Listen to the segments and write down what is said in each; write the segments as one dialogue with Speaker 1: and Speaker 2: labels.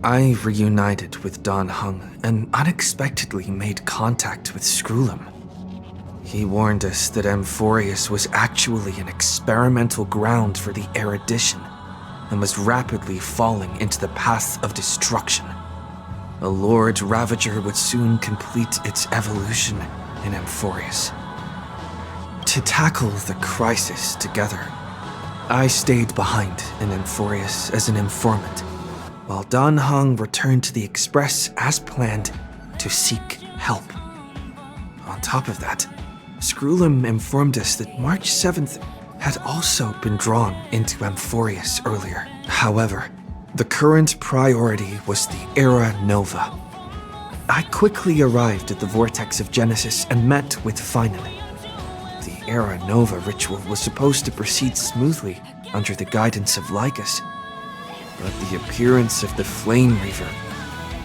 Speaker 1: I reunited with Dan Heng and unexpectedly made contact with Skrullum. He warned us that Amphorius was actually an experimental ground for the erudition and was rapidly falling into the path of destruction. A Lord Ravager would soon complete its evolution in Amphorius. To tackle the crisis together, I stayed behind in Amphorius as an informant, while Dan Heng returned to the Express as planned to seek help. On top of that, Skrullum informed us that March 7th had also been drawn into Amphorius earlier. However, the current priority was the Era Nova. I quickly arrived at the Vortex of Genesis and met with Finan. The Era Nova ritual was supposed to proceed smoothly under the guidance of Lycus, but the appearance of the Flame Reaver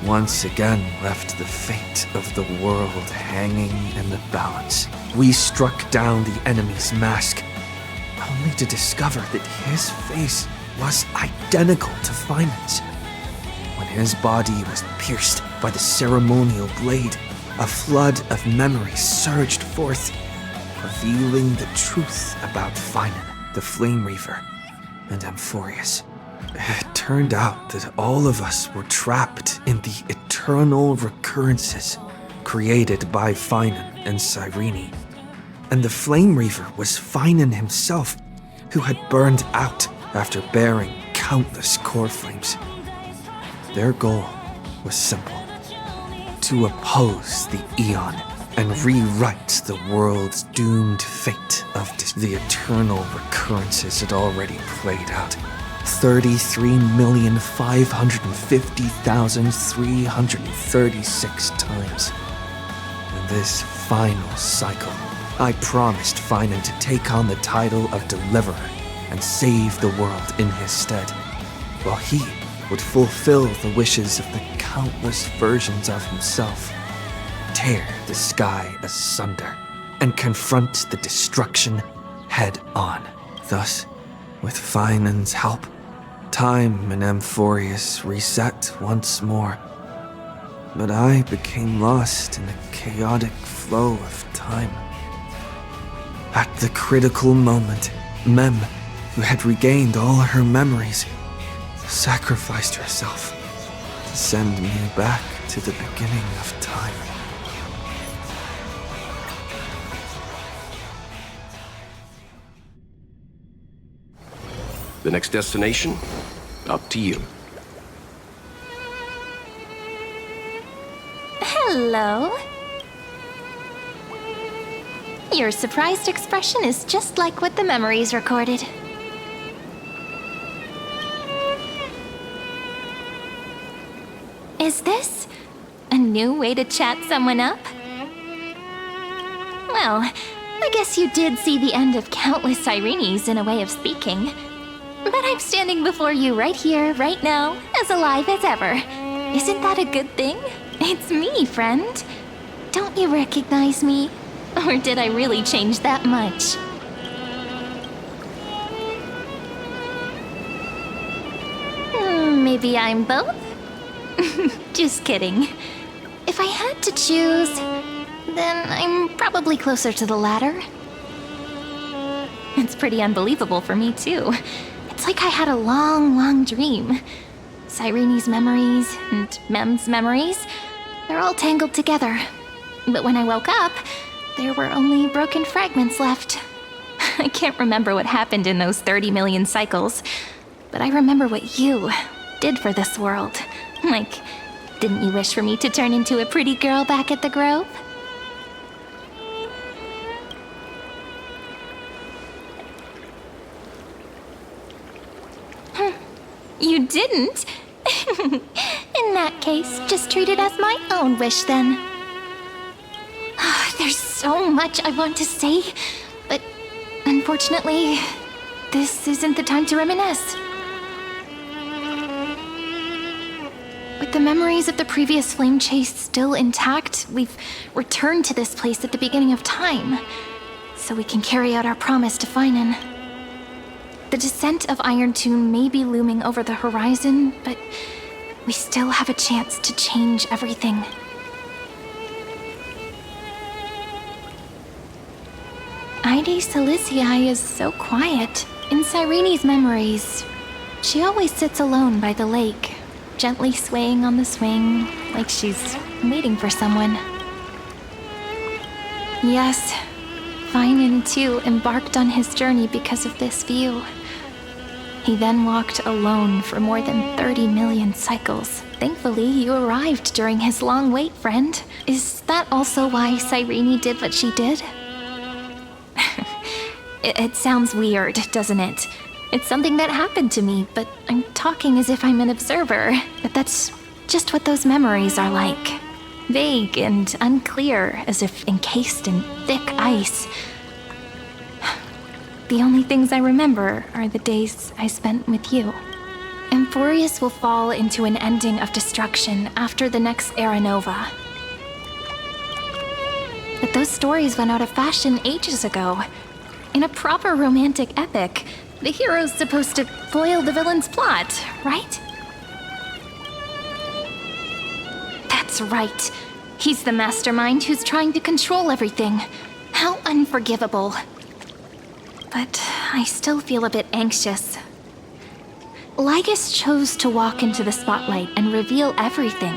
Speaker 1: once again left the fate of the world hanging in the balance. We struck down the enemy's mask, only to discover that his face was identical to Finan's. When his body was pierced by the ceremonial blade, a flood of memories surged forth, revealing the truth about Finan, the Flame Reaver, and Amphorius. It turned out that all of us were trapped in the eternal recurrences created by Finan and Cyrene. And the Flame Reaver was Finan himself, who had burned out after bearing countless core flames. Their goal was simple: to oppose the Eon and rewrite the world's doomed fate of the eternal recurrences had already played out. 33,550,336 times. In this final cycle, I promised Finan to take on the title of Deliverer and save the world in his stead, while he would fulfill the wishes of the countless versions of himself, tear the sky asunder, and confront the destruction head on. Thus, with Finan's help, time in Amphorius reset once more, but I became lost in the chaotic flow of time. At the critical moment, Mem, who had regained all her memories, sacrificed herself to send me back to the beginning of time.
Speaker 2: The next destination? Up to you.
Speaker 3: Hello. Your surprised expression is just like what the memories recorded. Is this a new way to chat someone up? Well, I guess you did see the end of countless Cyrenes in a way of speaking. But I'm standing before you right here, right now, as alive as ever. Isn't that a good thing? It's me, friend. Don't you recognize me? Or did I really change that much? Maybe I'm both? Just kidding. If I had to choose, then I'm probably closer to the latter. It's pretty unbelievable for me, too. It's like I had a long dream. Cyrene's memories and Mem's memories, they're all tangled together. But when I woke up, there were only broken fragments left. I can't remember what happened in those 30 million cycles, but I remember what you did for this world. Like, didn't you wish for me to turn into a pretty girl back at the Grove? You didn't? In that case, just treat it as my own wish then. There's so much I want to say, but unfortunately, this isn't the time to reminisce. With the memories of the previous flame chase still intact, we've returned to this place at the beginning of time, so we can carry out our promise to Finan. The descent of Iron Tune may be looming over the horizon, but we still have a chance to change everything. Ide Silicii is so quiet. In Cyrene's memories, she always sits alone by the lake, gently swaying on the swing, like she's waiting for someone. Yes, Finan too embarked on his journey because of this view. He then walked alone for more than 30 million cycles. Thankfully, you arrived during his long wait, friend. Is that also why Cyrene did what she did? It sounds weird, doesn't it? It's something that happened to me, but I'm talking as if I'm an observer. But that's just what those memories are like. Vague and unclear, as if encased in thick ice. The only things I remember are the days I spent with you. Amphorius will fall into an ending of destruction after the next Era Nova. But those stories went out of fashion ages ago. In a proper romantic epic, the hero's supposed to foil the villain's plot, right? That's right. He's the mastermind who's trying to control everything. How unforgivable. But I still feel a bit anxious. Lygus chose to walk into the spotlight and reveal everything,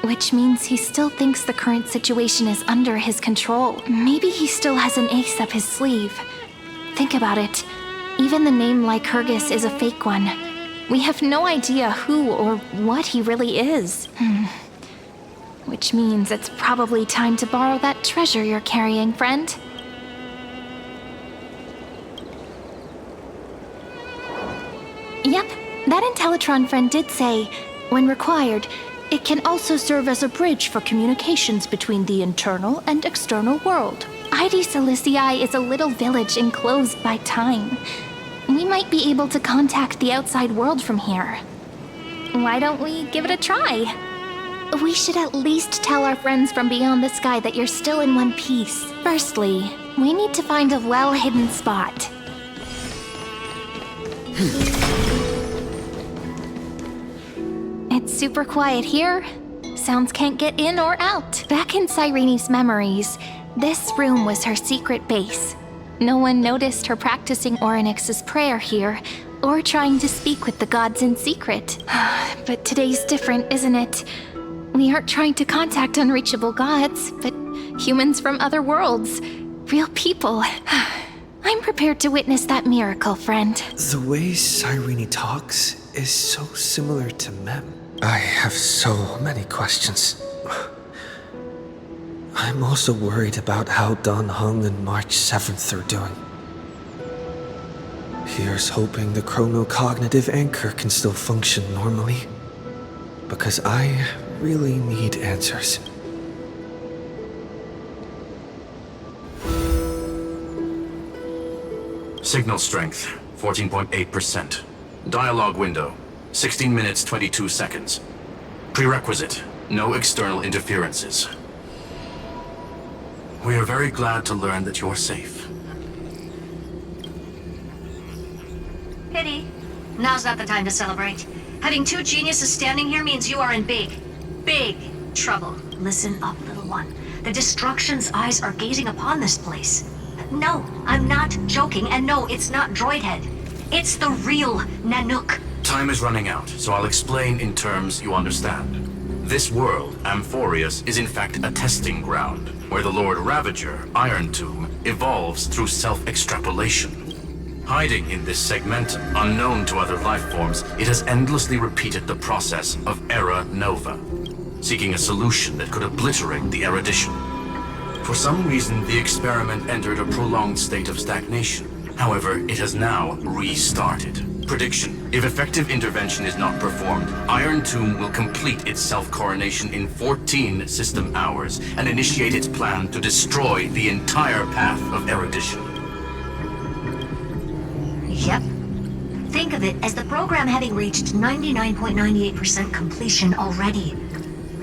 Speaker 3: which means he still thinks the current situation is under his control. Maybe he still has an ace up his sleeve. Think about it. Even the name Lycurgus is a fake one. We have no idea who or what he really is. Which means it's probably time to borrow that treasure you're carrying, friend. Yep, that Intellitron friend did say, when required, it can also serve as a bridge for communications between the internal and external world. Ide Silicii is a little village enclosed by time. We might be able to contact the outside world from here. Why don't we give it a try? We should at least tell our friends from beyond the sky that you're still in one piece. Firstly, we need to find a well-hidden spot. It's super quiet here. Sounds can't get in or out. Back in Cyrene's memories, this room was her secret base. No one noticed her practicing Orynyx's prayer here, or trying to speak with the gods in secret. But today's different, isn't it? We aren't trying to contact unreachable gods, but humans from other worlds. Real people. I'm prepared to witness that miracle, friend.
Speaker 1: The way Cyrene talks is so similar to Mem. I have so many questions. I'm also worried about how Dan Heng and March 7th are doing. Here's hoping the chronocognitive anchor can still function normally. Because I really need answers.
Speaker 4: Signal strength, 14.8%. Dialogue window, 16 minutes 22 seconds. Prerequisite, no external interferences. We are very glad to learn that you're safe.
Speaker 5: Pity. Now's not the time to celebrate. Having two geniuses standing here means you are in big trouble. Listen up, little one. The Destruction's eyes are gazing upon this place. No, I'm not joking, and no, it's not Droidhead. It's the real Nanook.
Speaker 4: Time is running out, so I'll explain in terms you understand. This world, Amphorius, is in fact a testing ground, where the Lord Ravager, Iron Tomb, evolves through self-extrapolation. Hiding in this segmentum, unknown to other life forms, it has endlessly repeated the process of Era Nova, seeking a solution that could obliterate the erudition. For some reason, the experiment entered a prolonged state of stagnation. However, it has now restarted. Prediction: if effective intervention is not performed, Iron Tomb will complete its self-coronation in 14 system hours and initiate its plan to destroy the entire path of erudition.
Speaker 5: Yep. Think of it as the program having reached 99.98% completion already.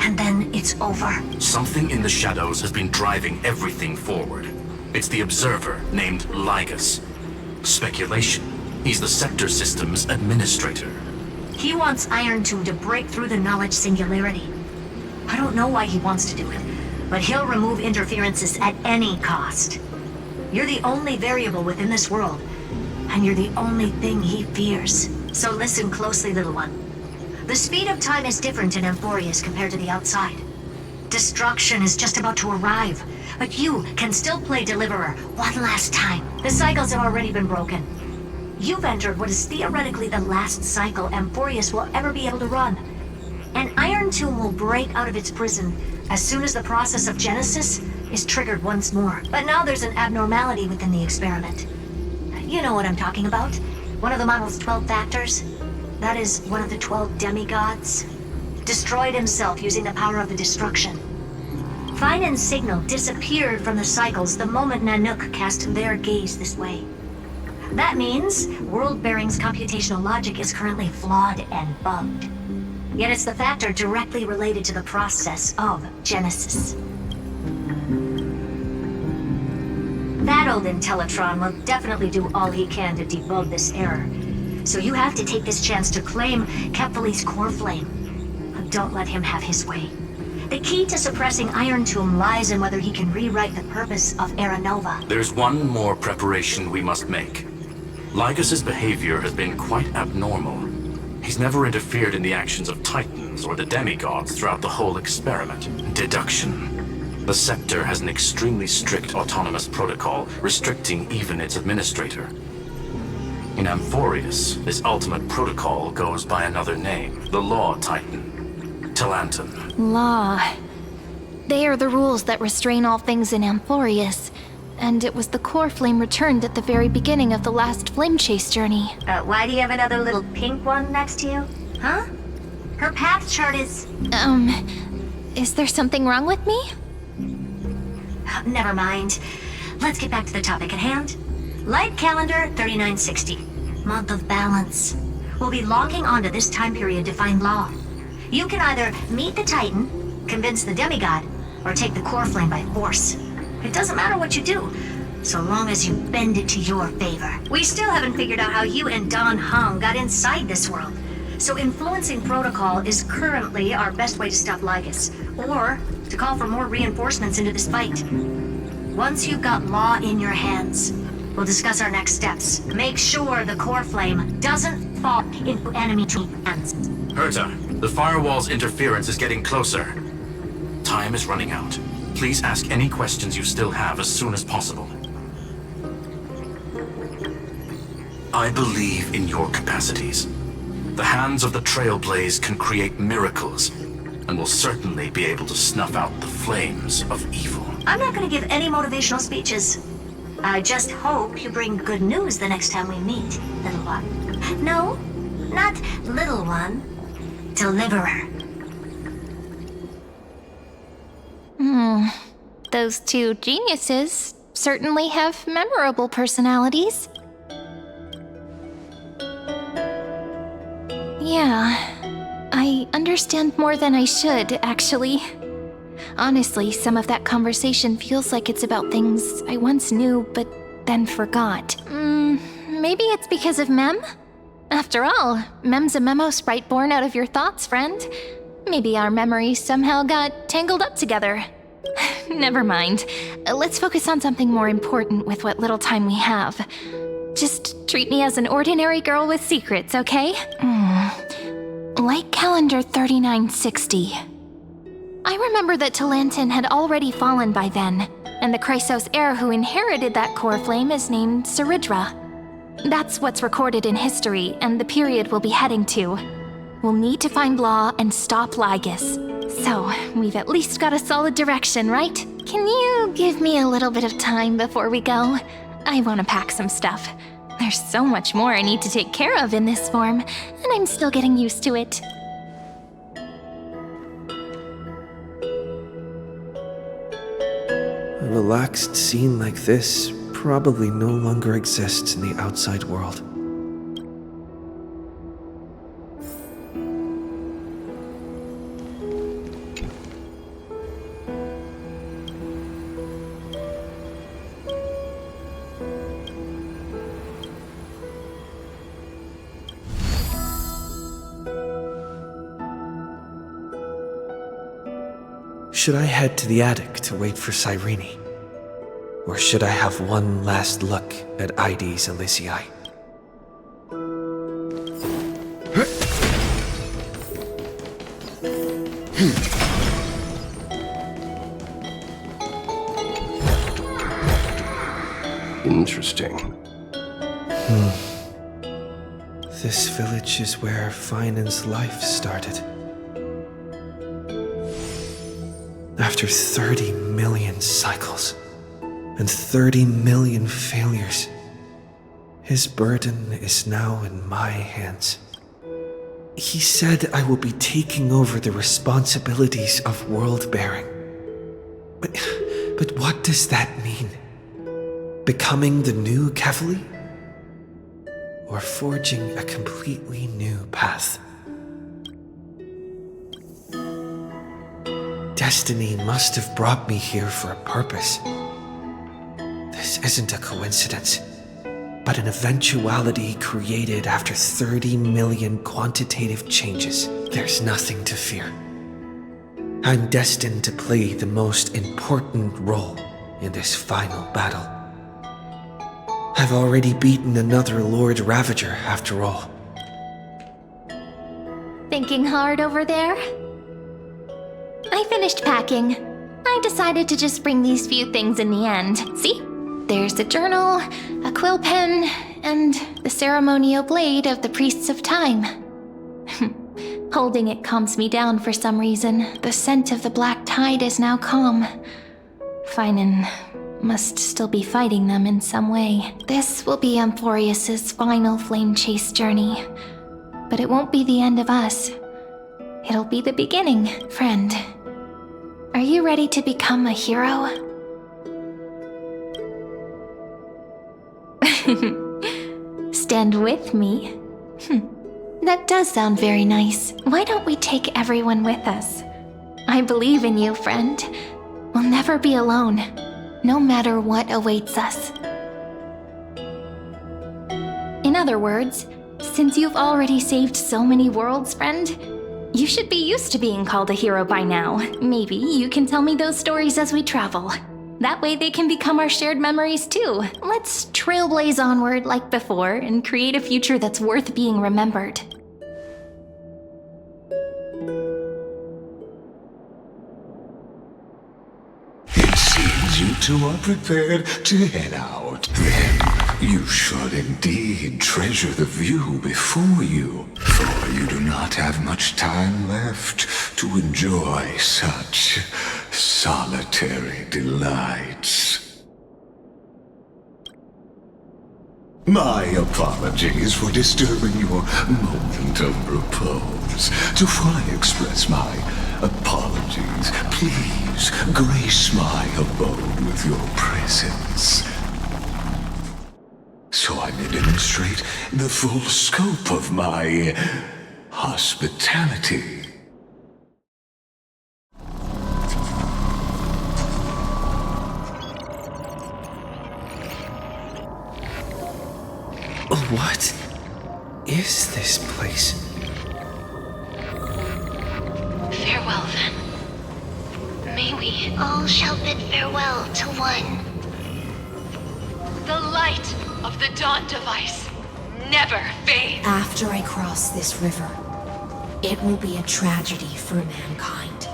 Speaker 5: And then it's over.
Speaker 4: Something in the shadows has been driving everything forward. It's the Observer named Lygus. Speculation: he's the Scepter System's administrator.
Speaker 5: He wants Iron Tomb to break through the knowledge singularity. I don't know why he wants to do it, but he'll remove interferences at any cost. You're the only variable within this world, and you're the only thing he fears. So listen closely, little one. The speed of time is different in Amphorius compared to the outside. Destruction is just about to arrive, but you can still play Deliverer one last time. The cycles have already been broken. You've entered what is theoretically the last cycle Amphorius will ever be able to run. An Iron Tomb will break out of its prison as soon as the process of Genesis is triggered once more. But now there's an abnormality within the experiment. You know what I'm talking about. One of the model's 12 factors. That is one of the 12 demigods. Destroyed himself using the power of the destruction. Fine and Signal disappeared from the cycles the moment Nanook cast their gaze this way. That means World Bearing's computational logic is currently flawed and bugged. Yet it's the factor directly related to the process of Genesis. That old Intellitron will definitely do all he can to debug this error. So you have to take this chance to claim Kephal's core flame. But don't let him have his way. The key to suppressing Iron Tomb lies in whether he can rewrite the purpose of Era Nova.
Speaker 4: There's one more preparation we must make. Lycus's behavior has been quite abnormal. He's never interfered in the actions of Titans or the demigods throughout the whole experiment. Deduction. The Scepter has an extremely strict autonomous protocol, restricting even its administrator. In Amphorius, this ultimate protocol goes by another name, the Law Titan, Talanton.
Speaker 3: Law. They are the rules that restrain all things in Amphorius. And it was the core flame returned at the very beginning of the last flame chase journey.
Speaker 5: Why do you have another little pink one next to you? Huh? Her path chart is...
Speaker 3: Is there something wrong with me?
Speaker 5: Never mind. Let's get back to the topic at hand. Light calendar 3960. Month of balance. We'll be logging onto this time period to find Law. You can either meet the Titan, convince the demigod, or take the core flame by force. It doesn't matter what you do, so long as you bend it to your favor. We still haven't figured out how you and Don Hung got inside this world. So influencing protocol is currently our best way to stop Lygus, or to call for more reinforcements into this fight. Once you've got Law in your hands, we'll discuss our next steps. Make sure the core flame doesn't fall into enemy hands.
Speaker 4: Herta, the firewall's interference is getting closer. Time is running out. Please ask any questions you still have as soon as possible. I believe in your capacities. The hands of the Trailblaze can create miracles, and will certainly be able to snuff out the flames of evil.
Speaker 5: I'm not going to give any motivational speeches. I just hope you bring good news the next time we meet, little one. No, not little one. Deliverer.
Speaker 3: Those two geniuses certainly have memorable personalities. Yeah, I understand more than I should, actually. Honestly, some of that conversation feels like it's about things I once knew, but then forgot. Maybe it's because of Mem? After all, Mem's a memo sprite born out of your thoughts, friend. Maybe our memories somehow got tangled up together. Never mind. Let's focus on something more important with what little time we have. Just treat me as an ordinary girl with secrets, okay? Light calendar 3960. I remember that Talanton had already fallen by then, and the Chrysos heir who inherited that core flame is named Saridra. That's what's recorded in history, and the period we'll be heading to. We'll need to find Law and stop Lygus. So, we've at least got a solid direction, right? Can you give me a little bit of time before we go? I want to pack some stuff. There's so much more I need to take care of in this form, and I'm still getting used to it.
Speaker 1: A relaxed scene like this probably no longer exists in the outside world. Should I head to the attic to wait for Cyrene? Or should I have one last look at Ides Elysiae?
Speaker 2: Interesting.
Speaker 1: This village is where Finan's life started. After 30 million cycles and 30 million failures, his burden is now in my hands. He said I will be taking over the responsibilities of world-bearing. But what does that mean? Becoming the new Kevali? Or forging a completely new path? Destiny must have brought me here for a purpose. This isn't a coincidence, but an eventuality created after 30 million quantitative changes. There's nothing to fear. I'm destined to play the most important role in this final battle. I've already beaten another Lord Ravager, after all.
Speaker 3: Thinking hard over there? I finished packing. I decided to just bring these few things in the end. See? There's a journal, a quill pen, and the ceremonial blade of the Priests of Time. Holding it calms me down for some reason. The scent of the black tide is now calm. Finan must still be fighting them in some way. This will be Amphorius's final flame chase journey. But it won't be the end of us. It'll be the beginning, friend. Are you ready to become a hero? Stand with me? That does sound very nice. Why don't we take everyone with us? I believe in you, friend. We'll never be alone, no matter what awaits us. In other words, since you've already saved so many worlds, friend, you should be used to being called a hero by now. Maybe you can tell me those stories as we travel. That way they can become our shared memories too. Let's trailblaze onward like before and create a future that's worth being remembered.
Speaker 6: It seems you two are prepared to head out. Then you should indeed treasure the view before you, for you do not have much time left to enjoy such solitary delights. My apologies for disturbing your moment of repose. Before I express my apologies, please grace my abode with your presence, so I may demonstrate the full scope of my hospitality.
Speaker 1: What is this place?
Speaker 7: Farewell, then. May we all shall bid farewell to one. The light of the Dawn Device never fades.
Speaker 8: After I cross this river, it will be a tragedy for mankind.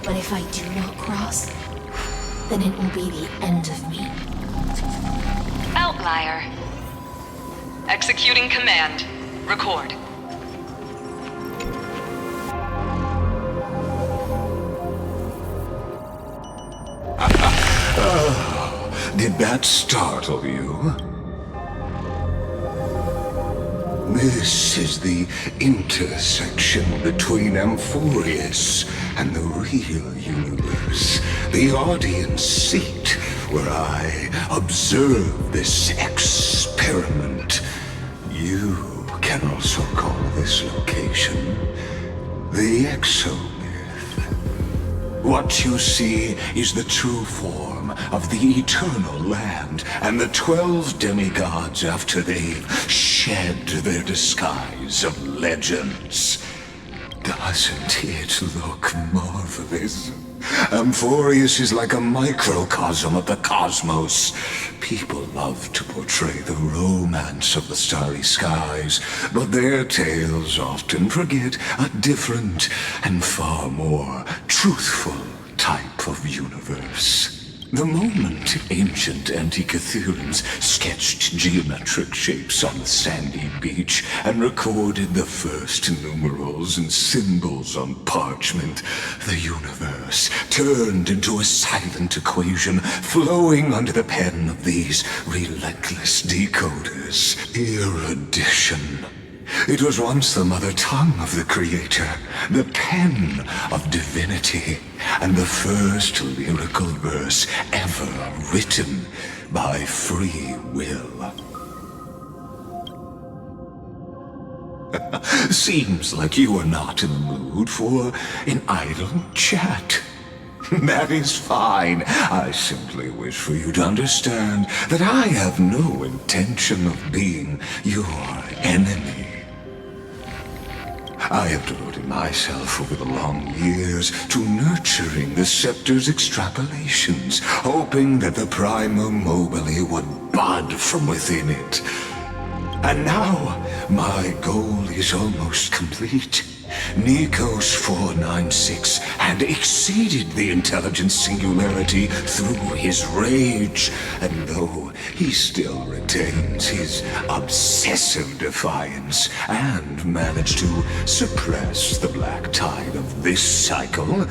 Speaker 8: But if I do not cross, then it will be the end of me.
Speaker 9: Outlier. Executing command. Record.
Speaker 6: Did that startle you? This is the intersection between Amphorius and the real universe. The audience seat where I observe this experiment. You can also call this location the Exomyth. What you see is the true form of the eternal land and the 12 demigods after they've shed their disguise of legends. Doesn't it look marvelous? Amphorius is like a microcosm of the cosmos. People love to portray the romance of the starry skies, but their tales often forget a different and far more truthful type of universe. The moment ancient Antikytherians sketched geometric shapes on the sandy beach and recorded the first numerals and symbols on parchment, the universe turned into a silent equation flowing under the pen of these relentless decoders. Erudition. It was once the mother tongue of the Creator, the pen of divinity, and the first lyrical verse ever written by free will. Seems like you are not in the mood for an idle chat. That is fine. I simply wish for you to understand that I have no intention of being your enemy. I have devoted myself over the long years to nurturing the scepter's extrapolations, hoping that the Prima Mobile would bud from within it. And now, my goal is almost complete. Nikos 496 had exceeded the intelligence singularity through his rage, and though he still retains his obsessive defiance and managed to suppress the black tide of this cycle,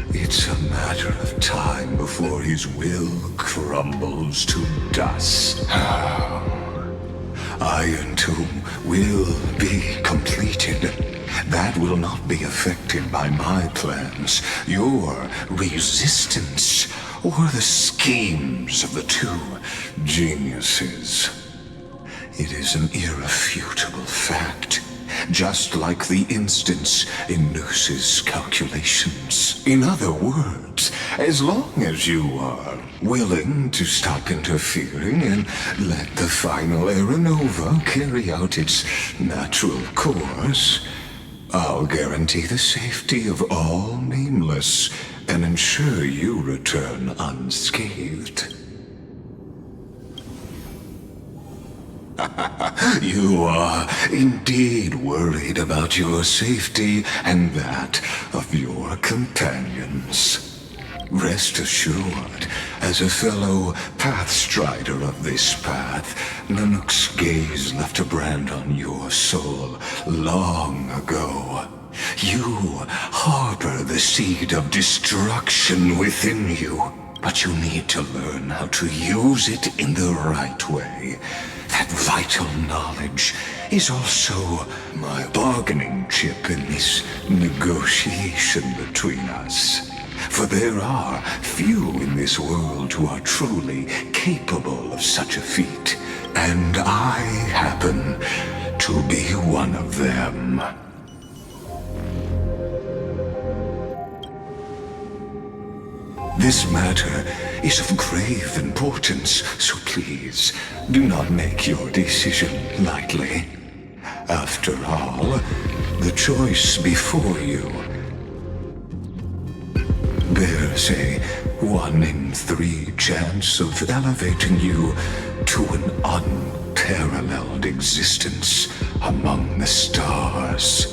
Speaker 6: it's a matter of time before his will crumbles to dust. Iron Tomb will be completed. That will not be affected by my plans, your resistance, or the schemes of the two geniuses. It is an irrefutable fact, just like the instance in Noos's calculations. In other words, as long as you are willing to stop interfering and let the final Aeronova carry out its natural course, I'll guarantee the safety of all nameless and ensure you return unscathed. You are indeed worried about your safety and that of your companions. Rest assured, as a fellow pathstrider of this path, Nanook's gaze left a brand on your soul long ago. You harbor the seed of destruction within you, but you need to learn how to use it in the right way. That vital knowledge is also my bargaining chip in this negotiation between us. For there are few in this world who are truly capable of such a feat, and I happen to be one of them. This matter is of grave importance, so please do not make your decision lightly. After all, the choice before you bears a 1 in 3 chance of elevating you to an unparalleled existence among the stars.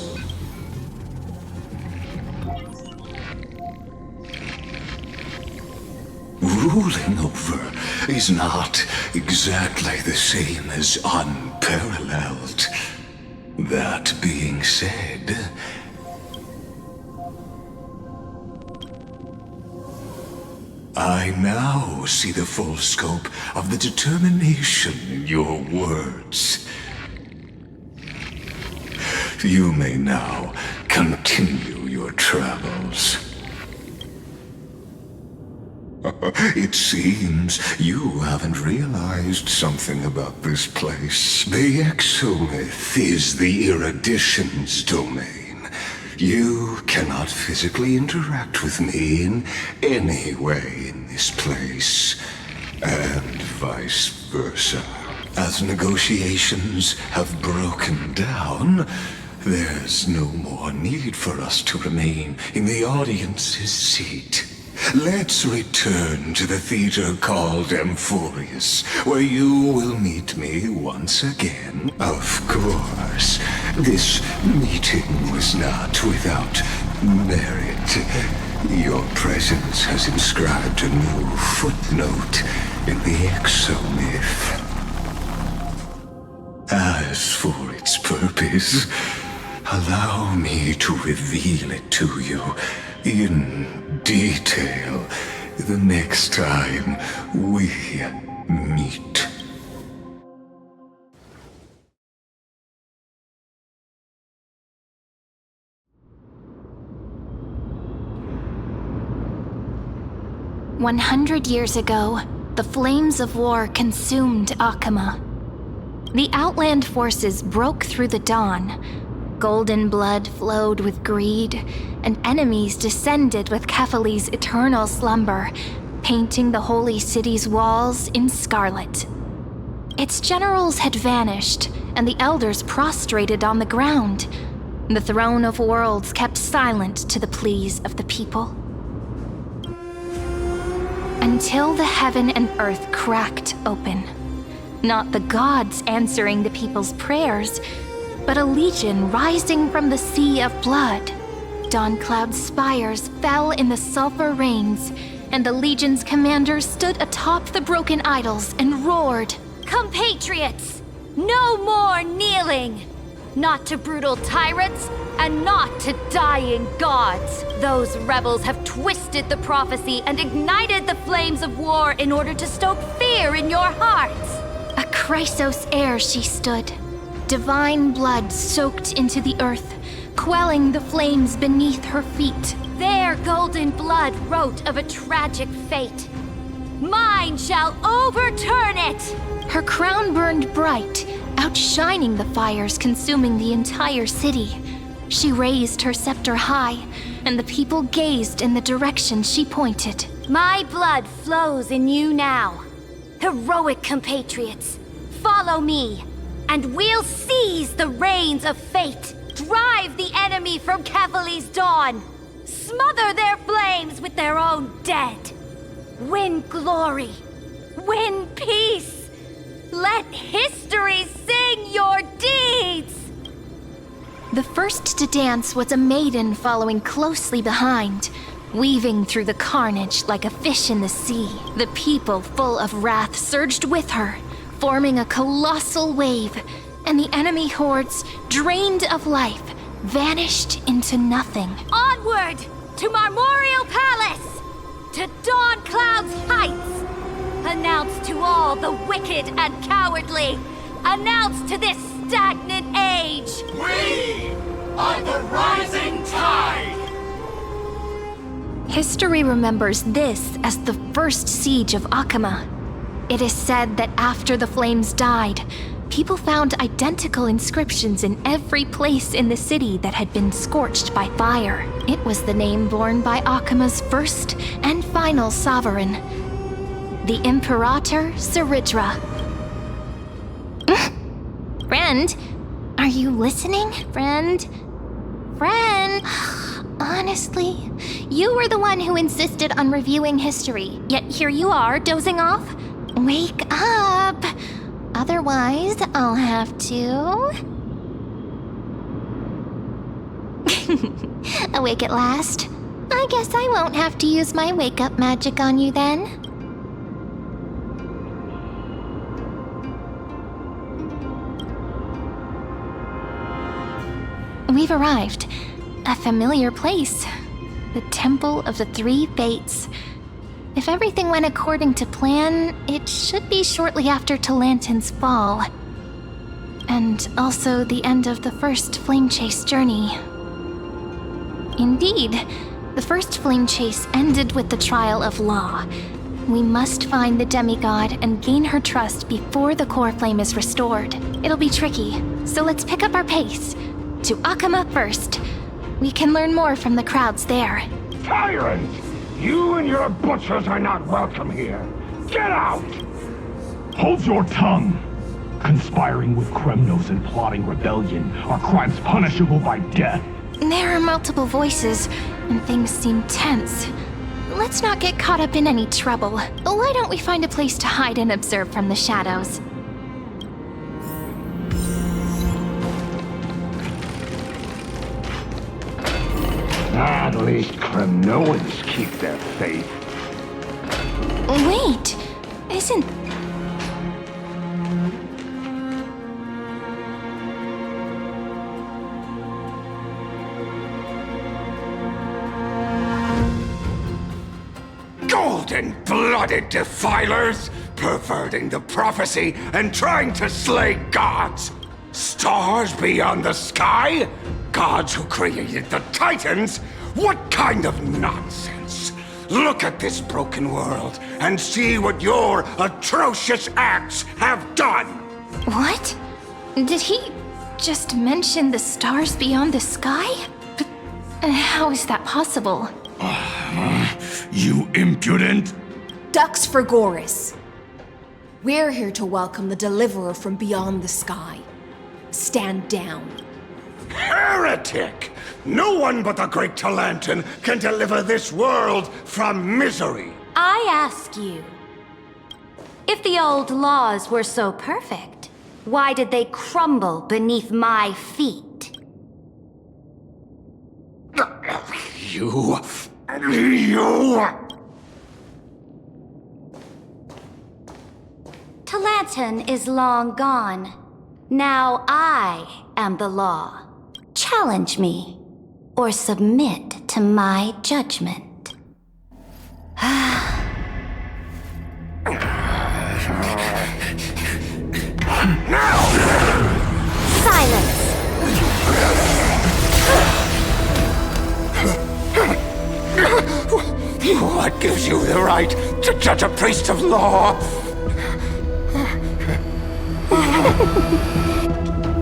Speaker 6: Ruling over is not exactly the same as unparalleled. That being said, I now see the full scope of the determination in your words. You may now continue your travels. It seems you haven't realized something about this place. The Exolith is the Erudition's domain. You cannot physically interact with me in any way in this place, and vice versa. As negotiations have broken down, There's no more need for us to remain in the audience's seat. Let's return to the theater called Amphorius, where you will meet me once again. Of course, this meeting was not without merit. Your presence has inscribed a new footnote in the exomyth. As for its purpose, allow me to reveal it to you in detail the next time we meet.
Speaker 3: "100 years ago, the flames of war consumed Akama. The Outland forces broke through the dawn. Golden blood flowed with greed, and enemies descended with Kefali's eternal slumber, painting the holy city's walls in scarlet. Its generals had vanished, and the elders prostrated on the ground. The throne of worlds kept silent to the pleas of the people. Until the heaven and earth cracked open. Not the gods answering the people's prayers, but a legion rising from the sea of blood. Dawncloud's spires fell in the sulfur rains, and the legion's commanders stood atop the broken idols and roared,
Speaker 10: "Compatriots, no more kneeling! Not to brutal tyrants, and not to dying gods! Those rebels have twisted the prophecy and ignited the flames of war in order to stoke fear in your hearts!"
Speaker 3: A Chrysos heir she stood, divine blood soaked into the earth, quelling the flames beneath her feet.
Speaker 10: Their golden blood wrote of a tragic fate. Mine shall overturn it!
Speaker 3: Her crown burned bright, outshining the fires consuming the entire city. She raised her scepter high, and the people gazed in the direction she pointed.
Speaker 10: My blood flows in you now. Heroic compatriots, follow me, and we'll seize the reins of fate. Drive the enemy from Kefali's dawn. Smother their flames with their own dead. Win glory. Win peace. Let history sing your deeds.
Speaker 3: The first to dance was a maiden following closely behind, weaving through the carnage like a fish in the sea. The people, full of wrath, surged with her, forming a colossal wave, and the enemy hordes, drained of life, vanished into nothing.
Speaker 10: Onward to Marmorial Palace, to Dawncloud's heights. Announce to all the wicked and cowardly. Announce to this stagnant age.
Speaker 11: We are the rising tide!
Speaker 3: History remembers this as the first siege of Akama. It is said that after the flames died, people found identical inscriptions in every place in the city that had been scorched by fire. It was the name borne by Akama's first and final sovereign, the Imperator Saridra. Friend, are you listening, friend? Friend? Honestly, you were the one who insisted on reviewing history, yet here you are, dozing off? Wake up! Otherwise, I'll have to... Awake at last? I guess I won't have to use my wake-up magic on you then. We've arrived. A familiar place. The Temple of the Three Fates. If everything went according to plan, it should be shortly after Talantin's fall. And also the end of the first Flame Chase journey. Indeed, the first Flame Chase ended with the trial of Law. We must find the demigod and gain her trust before the core flame is restored. It'll be tricky, so let's pick up our pace. To Akama first. We can learn more from the crowds there.
Speaker 11: Tyrants! You and your butchers are not welcome here. Get out!
Speaker 12: Hold your tongue.
Speaker 11: Conspiring with Kremnos and plotting rebellion are crimes punishable by death.
Speaker 3: There are multiple voices, and things seem tense. Let's not get caught up in any trouble. Why don't we find a place to hide and observe from the shadows?
Speaker 11: At least Kremnoans keep their faith.
Speaker 3: Wait, isn't...
Speaker 6: Golden-blooded defilers, perverting the prophecy and trying to slay gods. Stars beyond the sky? Gods who created the Titans? What kind of nonsense? Look at this broken world and see what your atrocious acts have done!
Speaker 3: What? Did he just mention the stars beyond the sky? But how is that possible?
Speaker 11: You impudent!
Speaker 8: Dux for Goris. We're here to welcome the deliverer from beyond the sky. Stand down.
Speaker 6: Heretic! No one but the great Talantin can deliver this world from misery!
Speaker 10: I ask you, if the old laws were so perfect, why did they crumble beneath my feet?
Speaker 6: You...
Speaker 10: Talantin is long gone. Now I am the law. Challenge me, or submit to my judgment. Silence!
Speaker 6: What gives you the right to judge a priest of law?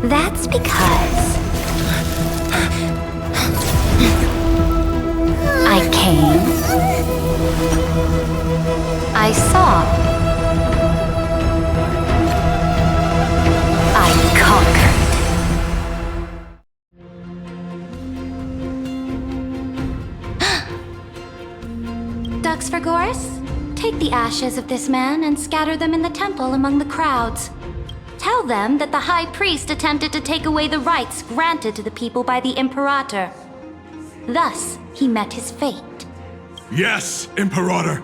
Speaker 10: That's because I came, I saw, I conquered. Dux for Goris, take the ashes of this man and scatter them in the temple among the crowds. Tell them that the High Priest attempted to take away the rights granted to the people by the Imperator. Thus, he met his fate.
Speaker 11: Yes, Imperator.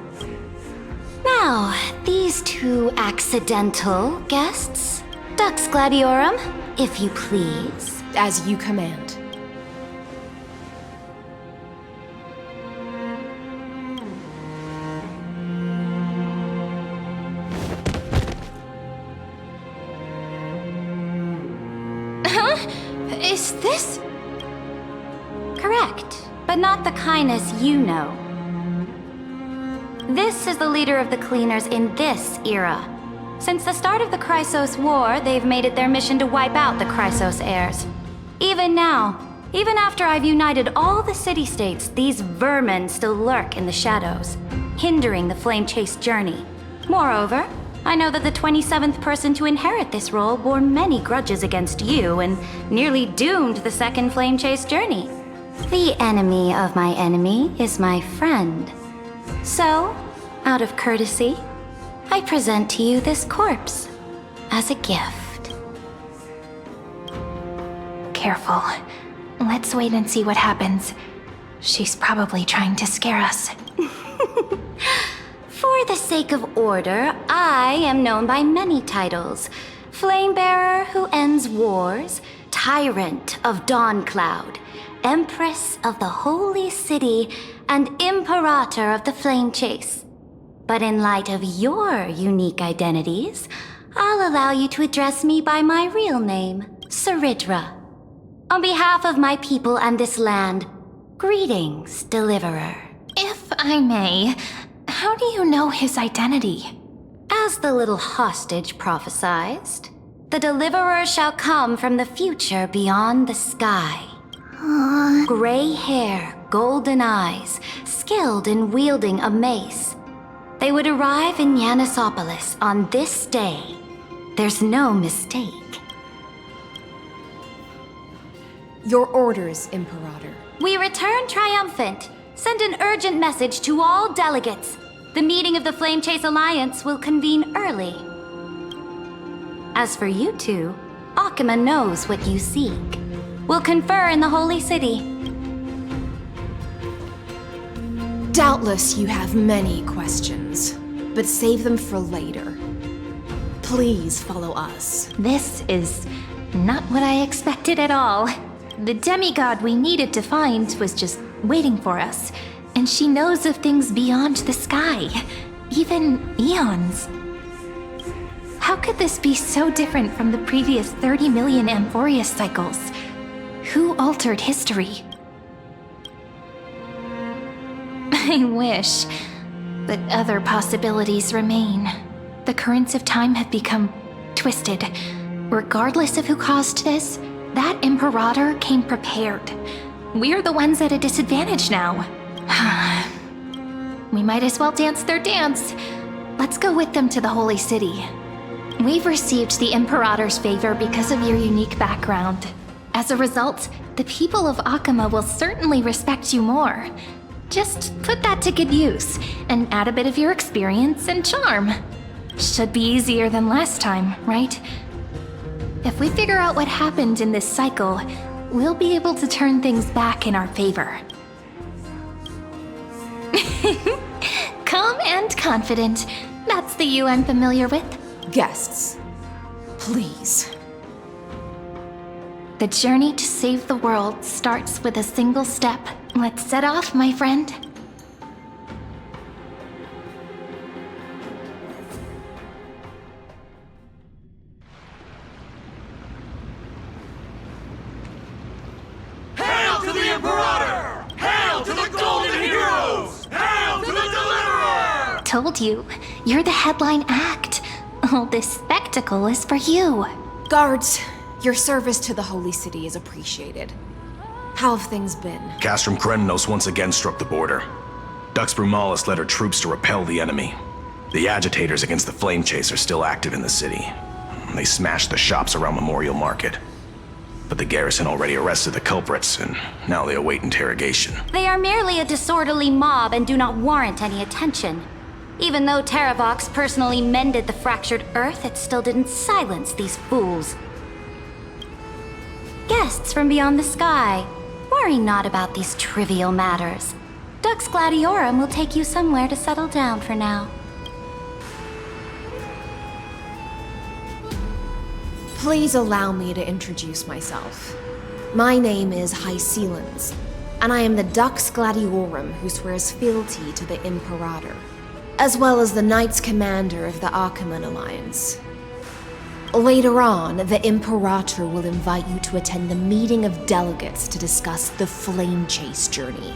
Speaker 10: Now, these two accidental guests. Dux Gladiorum, if you please.
Speaker 8: As you command.
Speaker 3: Is this...
Speaker 10: Correct, but not the kindness you know. This is the leader of the Cleaners in this era. Since the start of the Chrysos War, they've made it their mission to wipe out the Chrysos heirs. Even now, even after I've united all the city-states, these vermin still lurk in the shadows, hindering the flame-chase journey. Moreover, I know that the 27th person to inherit this role bore many grudges against you and nearly doomed the second flame chase journey. The enemy of my enemy is my friend. So, out of courtesy, I present to you this corpse as a gift.
Speaker 3: Careful. Let's wait and see what happens. She's probably trying to scare us.
Speaker 10: For the sake of order, I am known by many titles. Flamebearer who ends wars, Tyrant of Dawncloud, Empress of the Holy City, and Imperator of the Flame Chase. But in light of your unique identities, I'll allow you to address me by my real name, Saridra. On behalf of my people and this land, greetings, Deliverer.
Speaker 3: If I may, how do you know his identity?
Speaker 10: As the little hostage prophesized, the Deliverer shall come from the future beyond the sky. Gray hair, golden eyes, skilled in wielding a mace. They would arrive in Yanisopolis on this day. There's no mistake.
Speaker 8: Your orders, Imperator.
Speaker 10: We return triumphant. Send an urgent message to all delegates. The meeting of the Flame Chase Alliance will convene early. As for you two, Akuma knows what you seek. We'll confer in the Holy City.
Speaker 8: Doubtless you have many questions, but save them for later. Please follow us.
Speaker 3: This is not what I expected at all. The demigod we needed to find was just waiting for us, and she knows of things beyond the sky, even eons. How could this be so different from the previous 30 million Amphorius cycles? Who altered history? I wish, but other possibilities remain. The currents of time have become twisted. Regardless of who caused this, that Imperator came prepared. We're the ones at a disadvantage now. We might as well dance their dance. Let's go with them to the Holy City. We've received the Imperator's favor because of your unique background. As a result, the people of Akuma will certainly respect you more. Just put that to good use, and add a bit of your experience and charm. Should be easier than last time, right? If we figure out what happened in this cycle, we'll be able to turn things back in our favor. Calm and confident. That's the you I'm familiar with.
Speaker 8: Guests, please.
Speaker 3: The journey to save the world starts with a single step. Let's set off, my friend.
Speaker 12: Hail to the Imperator! Hail to the Golden Heroes! Hail to the Deliverer!
Speaker 3: Told you, you're the headline act. All this spectacle is for you.
Speaker 8: Guards, your service to the Holy City is appreciated. How have things been?
Speaker 13: Castrum Krenos once again struck the border. Dux Brumalis led her troops to repel the enemy. The agitators against the Flame Chase are still active in the city. They smashed the shops around Memorial Market. But the garrison already arrested the culprits, and now they await interrogation.
Speaker 10: They are merely a disorderly mob and do not warrant any attention. Even though Terravox personally mended the fractured earth, it still didn't silence these fools. Guests from beyond the sky, worry not about these trivial matters. Dux Gladiorum will take you somewhere to settle down for now.
Speaker 8: Please allow me to introduce myself. My name is Hycelens, and I am the Dux Gladiorum who swears fealty to the Imperator, as well as the Knights Commander of the Achaemenid Alliance. Later on, the Imperator will invite you to attend the meeting of delegates to discuss the Flame Chase journey.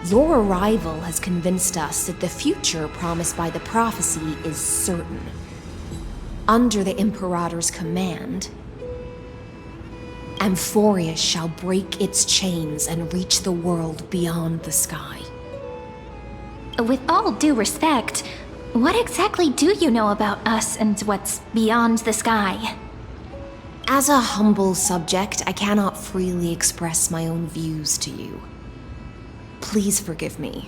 Speaker 8: Your arrival has convinced us that the future promised by the prophecy is certain. Under the Imperator's command, Amphorius shall break its chains and reach the world beyond the sky.
Speaker 3: With all due respect, what exactly do you know about us and what's beyond the sky?
Speaker 8: As a humble subject, I cannot freely express my own views to you. Please forgive me.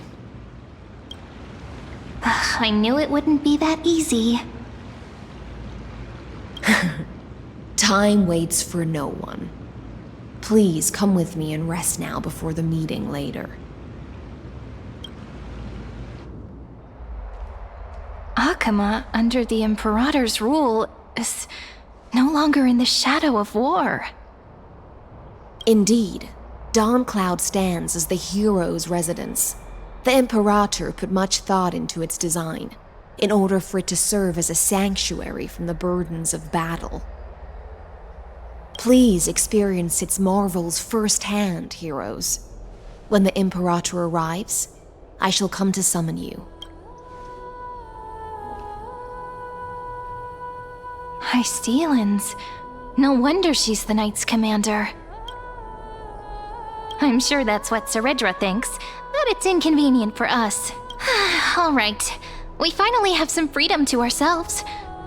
Speaker 3: I knew it wouldn't be that easy.
Speaker 8: Time waits for no one. Please come with me and rest now before the meeting later.
Speaker 3: Akuma, under the Imperator's rule, is no longer in the shadow of war.
Speaker 8: Indeed, Dawncloud stands as the hero's residence. The Imperator put much thought into its design, in order for it to serve as a sanctuary from the burdens of battle. Please experience its marvels firsthand, heroes. When the Imperator arrives, I shall come to summon you.
Speaker 3: Hycelens. No wonder she's the Knight's commander. I'm sure that's what Seredra thinks, but it's inconvenient for us. All right, we finally have some freedom to ourselves.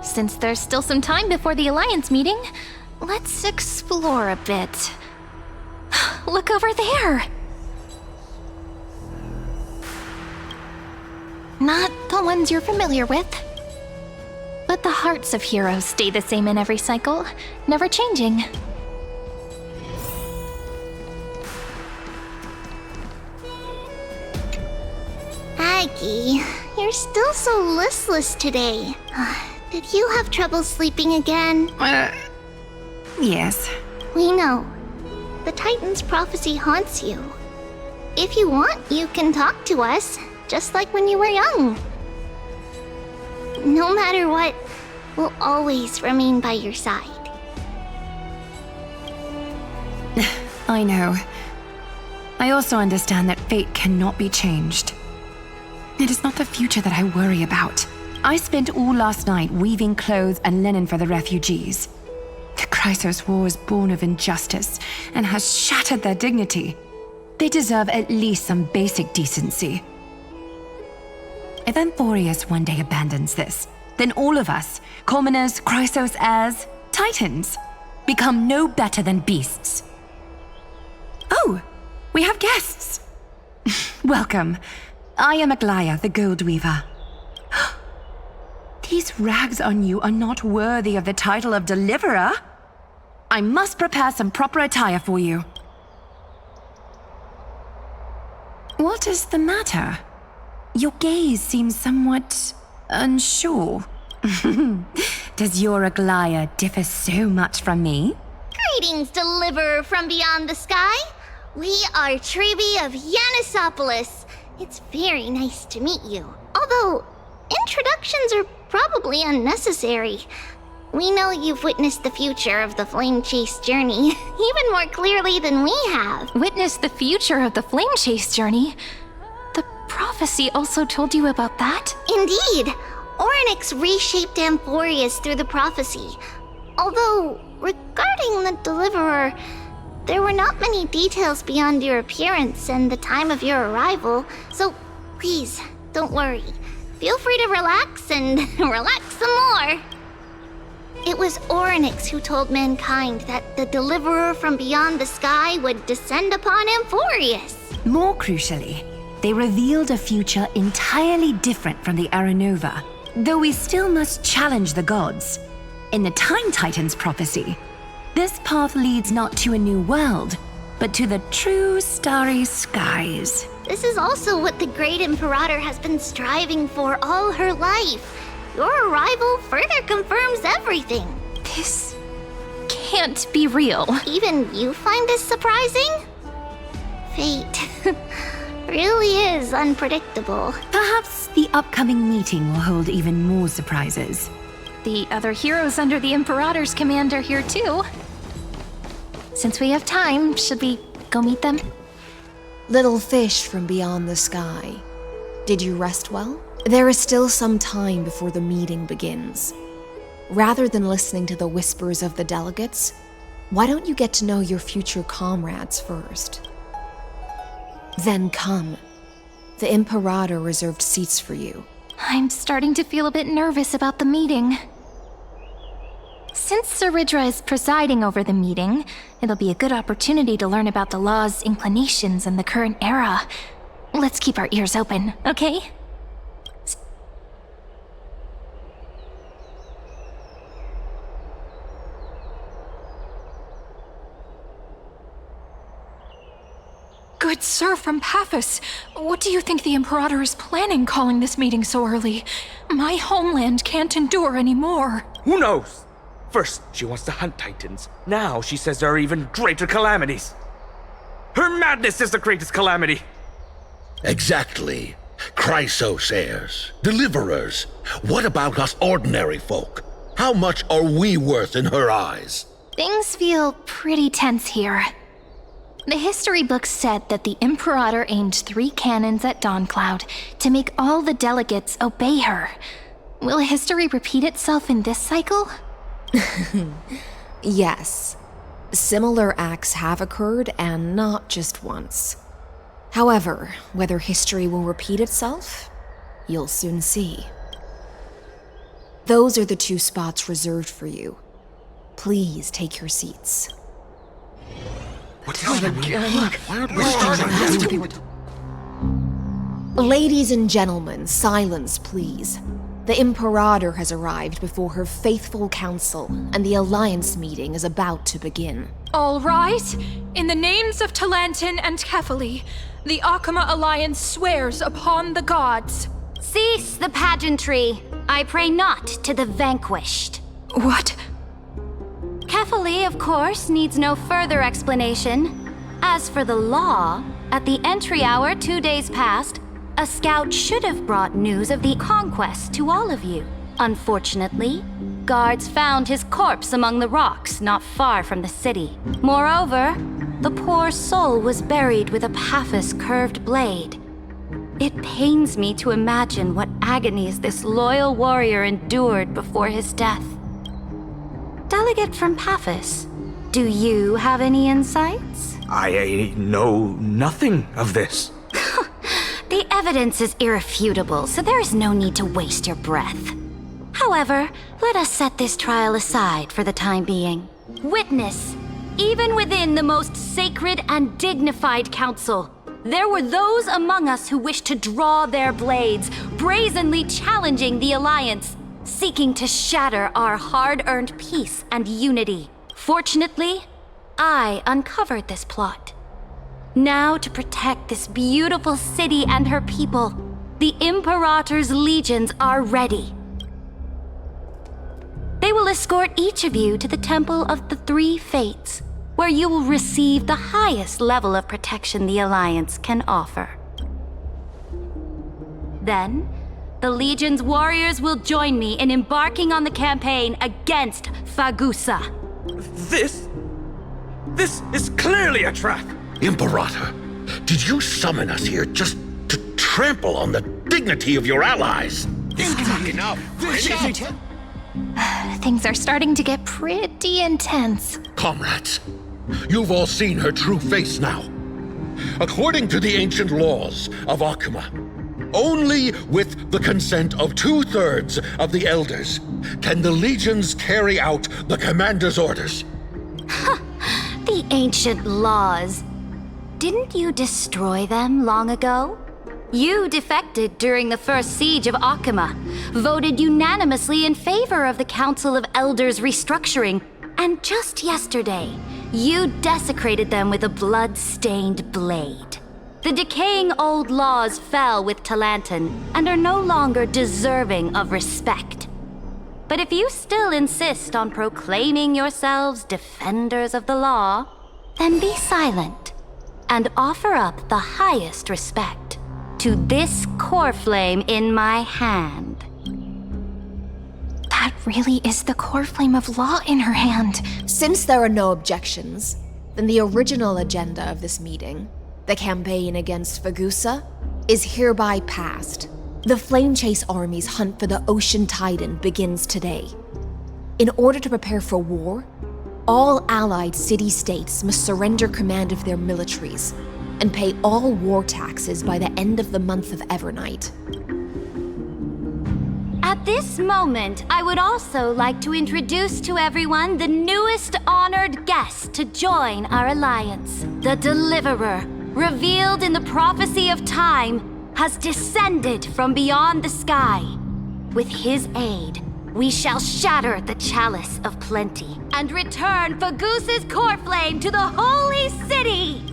Speaker 3: Since there's still some time before the Alliance meeting, let's explore a bit. Look over there! Not the ones you're familiar with. But the hearts of heroes stay the same in every cycle, never changing.
Speaker 14: Aggie, you're still so listless today. Did you have trouble sleeping again?
Speaker 15: Yes.
Speaker 14: We know. The Titan's prophecy haunts you. If you want, you can talk to us, just like when you were young. No matter what, we'll always remain by your side.
Speaker 15: I know. I also understand that fate cannot be changed. It is not the future that I worry about. I spent all last night weaving clothes and linen for the refugees. The Chrysos War is born of injustice and has shattered their dignity. They deserve at least some basic decency. If Amphorius one day abandons this, then all of us, commoners, Chrysos heirs, Titans, become no better than beasts. Oh, we have guests. Welcome. I am Aglaya, the Gold Weaver. These rags on you are not worthy of the title of Deliverer. I must prepare some proper attire for you. What is the matter? Your gaze seems somewhat unsure. Does your Aglaya differ so much from me?
Speaker 14: Greetings, Deliverer from beyond the sky. We are Trebi of Yanisopolis. It's very nice to meet you. Although, introductions are probably unnecessary. We know you've witnessed the future of the Flame Chase journey, even more clearly than we have.
Speaker 3: Witnessed the future of the Flame Chase journey? The prophecy also told you about that?
Speaker 14: Indeed. Orynyx reshaped Amphorius through the prophecy. Although, regarding the Deliverer, there were not many details beyond your appearance and the time of your arrival, so please, don't worry. Feel free to relax and relax some more. It was Orynyx who told mankind that the Deliverer from beyond the sky would descend upon Amphorius.
Speaker 15: More crucially, they revealed a future entirely different from the Aranova, though we still must challenge the gods. In the Time Titan's prophecy, this path leads not to a new world, but to the true starry skies.
Speaker 14: This is also what the Great Imperator has been striving for all her life. Your arrival further confirms everything.
Speaker 3: This can't be real.
Speaker 14: Even you find this surprising? Fate really is unpredictable.
Speaker 15: Perhaps the upcoming meeting will hold even more surprises.
Speaker 3: The other heroes under the Imperator's command are here too. Since we have time, should we go meet them?
Speaker 8: Little fish from beyond the sky. Did you rest well? There is still some time before the meeting begins. Rather than listening to the whispers of the delegates, why don't you get to know your future comrades first? Then come. The Imperator reserved seats for you.
Speaker 3: I'm starting to feel a bit nervous about the meeting. Since Saridra is presiding over the meeting, it'll be a good opportunity to learn about the law's inclinations in the current era. Let's keep our ears open, okay?
Speaker 16: Good sir from Paphos, what do you think the Imperator is planning calling this meeting so early? My homeland can't endure anymore.
Speaker 17: Who knows? First, she wants to hunt Titans. Now she says there are even greater calamities. Her madness is the greatest calamity.
Speaker 18: Exactly. Chrysos heirs, deliverers. What about us ordinary folk? How much are we worth in her eyes?
Speaker 3: Things feel pretty tense here. The history books said that the Imperator aimed 3 cannons at Dawncloud to make all the delegates obey her. Will history repeat itself in this cycle?
Speaker 8: Yes. Similar acts have occurred, and not just once. However, whether history will repeat itself, you'll soon see. Those are the 2 spots reserved for you. Please take your seats. Ladies and gentlemen, silence, please. The Imperator has arrived before her faithful council, and the Alliance meeting is about to begin.
Speaker 16: All rise. In the names of Talantin and Kefali, the Akama Alliance swears upon the gods.
Speaker 10: Cease the pageantry. I pray not to the vanquished.
Speaker 16: What?
Speaker 10: Kefali, of course, needs no further explanation. As for the law, at the entry hour 2 days past, a scout should have brought news of the conquest to all of you. Unfortunately, guards found his corpse among the rocks not far from the city. Moreover, the poor soul was buried with a Paphos curved blade. It pains me to imagine what agonies this loyal warrior endured before his death. Delegate from Paphos, do you have any insights?
Speaker 17: I know nothing of this.
Speaker 10: The evidence is irrefutable, so there is no need to waste your breath. However, let us set this trial aside for the time being. Witness, even within the most sacred and dignified council, there were those among us who wished to draw their blades, brazenly challenging the Alliance, seeking to shatter our hard-earned peace and unity. Fortunately, I uncovered this plot. Now, to protect this beautiful city and her people, the Imperator's legions are ready. They will escort each of you to the Temple of the Three Fates, where you will receive the highest level of protection the Alliance can offer. Then, the Legion's warriors will join me in embarking on the campaign against Fagusa.
Speaker 17: This is clearly a trap!
Speaker 18: Imperator, did you summon us here just to trample on the dignity of your allies?
Speaker 3: Enough. Things are starting to get pretty intense.
Speaker 18: Comrades, you've all seen her true face now. According to the ancient laws of Akama, only with the consent of 2/3 of the elders can the legions carry out the commander's orders.
Speaker 10: The ancient laws. Didn't you destroy them long ago? You defected during the first siege of Akama, voted unanimously in favor of the Council of Elders restructuring, and just yesterday, you desecrated them with a blood-stained blade. The decaying old laws fell with Talantin and are no longer deserving of respect. But if you still insist on proclaiming yourselves defenders of the law, then be silent and offer up the highest respect to this core flame in my hand.
Speaker 3: That really is the core flame of law in her hand.
Speaker 8: Since there are no objections, then the original agenda of this meeting, the campaign against Fagusa, is hereby passed. The Flame Chase Army's hunt for the Ocean Titan begins today. In order to prepare for war, all allied city-states must surrender command of their militaries and pay all war taxes by the end of the month of Evernight.
Speaker 10: At this moment, I would also like to introduce to everyone the newest honored guest to join our alliance. The Deliverer, revealed in the prophecy of time, has descended from beyond the sky. With his aid, we shall shatter the chalice of plenty and return Fagusa's core flame to the holy city!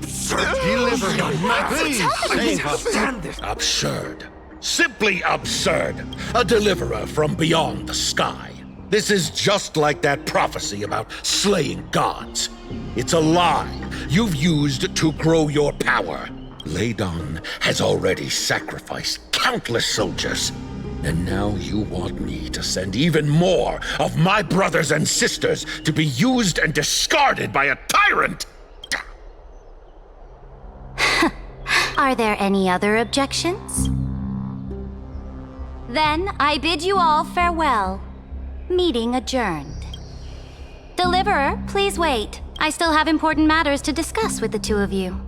Speaker 18: Absurd. Simply absurd. A deliverer from beyond the sky. This is just like that prophecy about slaying gods. It's a lie you've used to grow your power. Ladon has already sacrificed countless soldiers. And now you want me to send even more of my brothers and sisters to be used and discarded by a tyrant?
Speaker 10: Are there any other objections? Then I bid you all farewell. Meeting adjourned. Deliverer, please wait. I still have important matters to discuss with the two of you.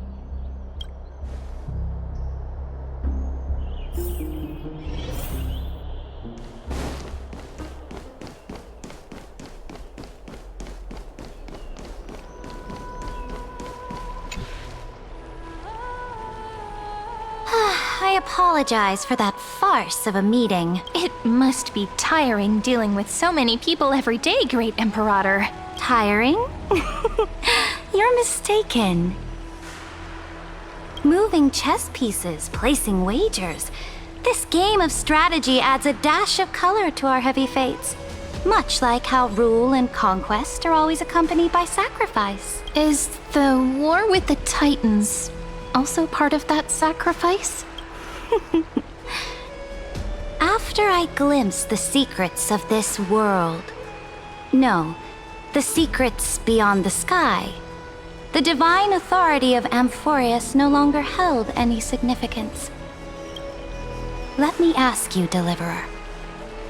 Speaker 3: apologize for that farce of a meeting. It must be tiring dealing with so many people every day, Great Imperator.
Speaker 10: Tiring? You're mistaken. Moving chess pieces, placing wagers. This game of strategy adds a dash of color to our heavy fates. Much like how rule and conquest are always accompanied by sacrifice.
Speaker 3: Is the war with the Titans also part of that sacrifice?
Speaker 10: After I glimpse the secrets of this world, no, the secrets beyond the sky, the divine authority of Amphorius no longer held any significance. Let me ask you, Deliverer,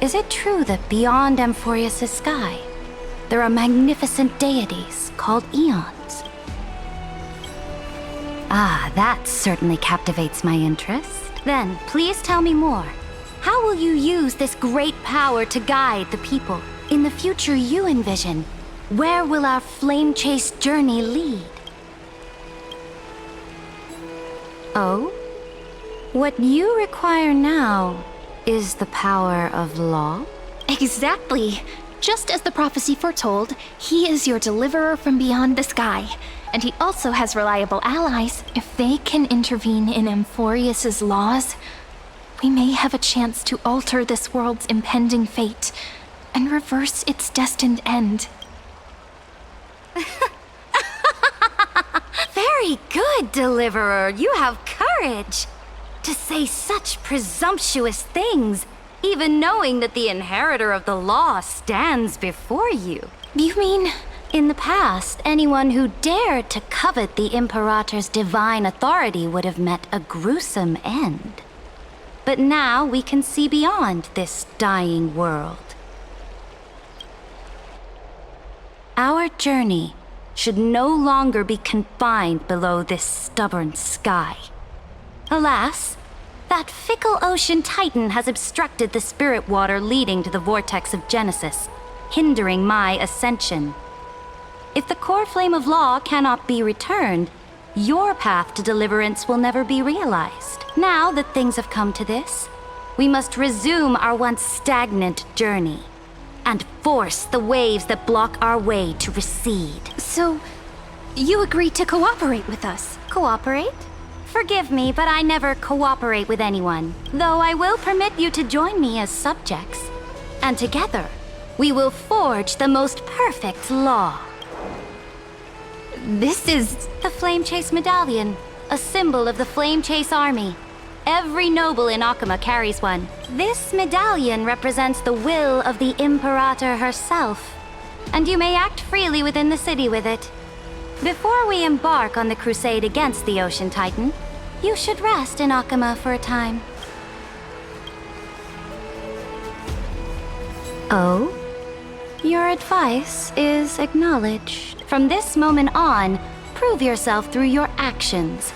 Speaker 10: is it true that beyond Amphorius' sky, there are magnificent deities called eons? Ah, that certainly captivates my interest. Then, please tell me more. How will you use this great power to guide the people? In the future you envision, where will our flame chase journey lead? Oh? What you require now is the power of law?
Speaker 3: Exactly. Just as the prophecy foretold, he is your deliverer from beyond the sky. And he also has reliable allies. If they can intervene in Amphorius' laws, we may have a chance to alter this world's impending fate and reverse its destined end.
Speaker 10: Very good, Deliverer. You have courage. To say such presumptuous things, even knowing that the inheritor of the law stands before you.
Speaker 3: You mean...
Speaker 10: In the past, anyone who dared to covet the Imperator's divine authority would have met a gruesome end. But now we can see beyond this dying world. Our journey should no longer be confined below this stubborn sky. Alas, that fickle ocean titan has obstructed the spirit water leading to the vortex of Genesis, hindering my ascension. If the core flame of law cannot be returned, your path to deliverance will never be realized. Now that things have come to this, we must resume our once stagnant journey and force the waves that block our way to recede.
Speaker 3: So, you agreed to cooperate with us?
Speaker 10: Cooperate? Forgive me, but I never cooperate with anyone, though I will permit you to join me as subjects. And together, we will forge the most perfect law.
Speaker 3: This is...
Speaker 10: the Flame Chase Medallion, a symbol of the Flame Chase Army. Every noble in Akama carries one. This medallion represents the will of the Imperator herself, and you may act freely within the city with it. Before we embark on the crusade against the Ocean Titan, you should rest in Akama for a time. Oh? Your advice is acknowledged. From this moment on, prove yourself through your actions.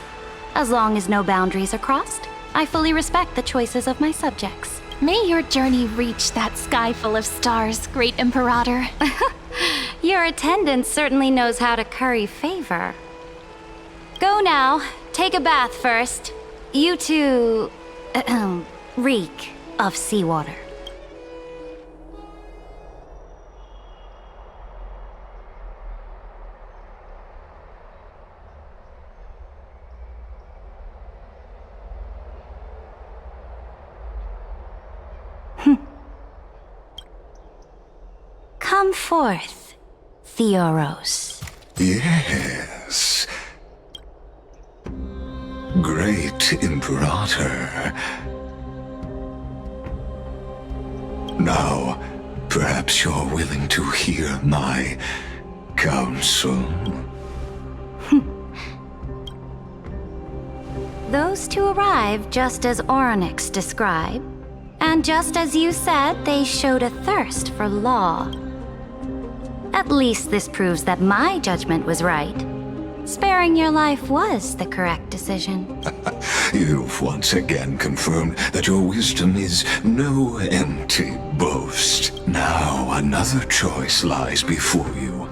Speaker 10: As long as no boundaries are crossed, I fully respect the choices of my subjects.
Speaker 3: May your journey reach that sky full of stars, Great Imperator.
Speaker 10: Your attendant certainly knows how to curry favor. Go now. Take a bath first. You two... reek of seawater. Come forth, Theoros.
Speaker 6: Yes. Great Imperator. Now, perhaps you're willing to hear my counsel.
Speaker 10: Those two arrived just as Oronyx described, and just as you said, they showed a thirst for law. At least this proves that my judgment was right. Sparing your life was the correct decision.
Speaker 6: You've once again confirmed that your wisdom is no empty boast. Now another choice lies before you.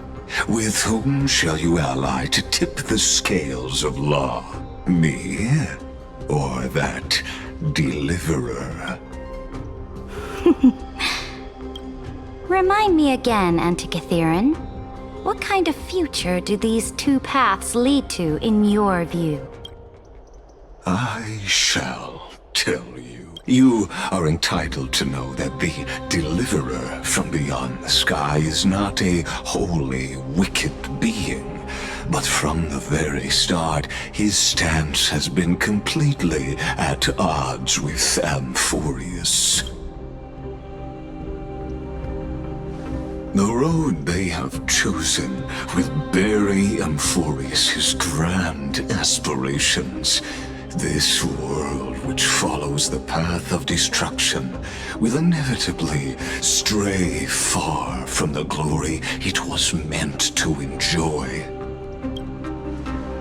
Speaker 6: With whom shall you ally to tip the scales of law? Me? Or that deliverer.
Speaker 10: Remind me again, Antikythera. What kind of future do these two paths lead to in your view?
Speaker 6: I shall tell you. You are entitled to know that the deliverer from beyond the sky is not a wholly wicked being, but from the very start, his stance has been completely at odds with Amphorius. The road they have chosen will bury Amphorius' grand aspirations. This world, which follows the path of destruction, will inevitably stray far from the glory it was meant to enjoy.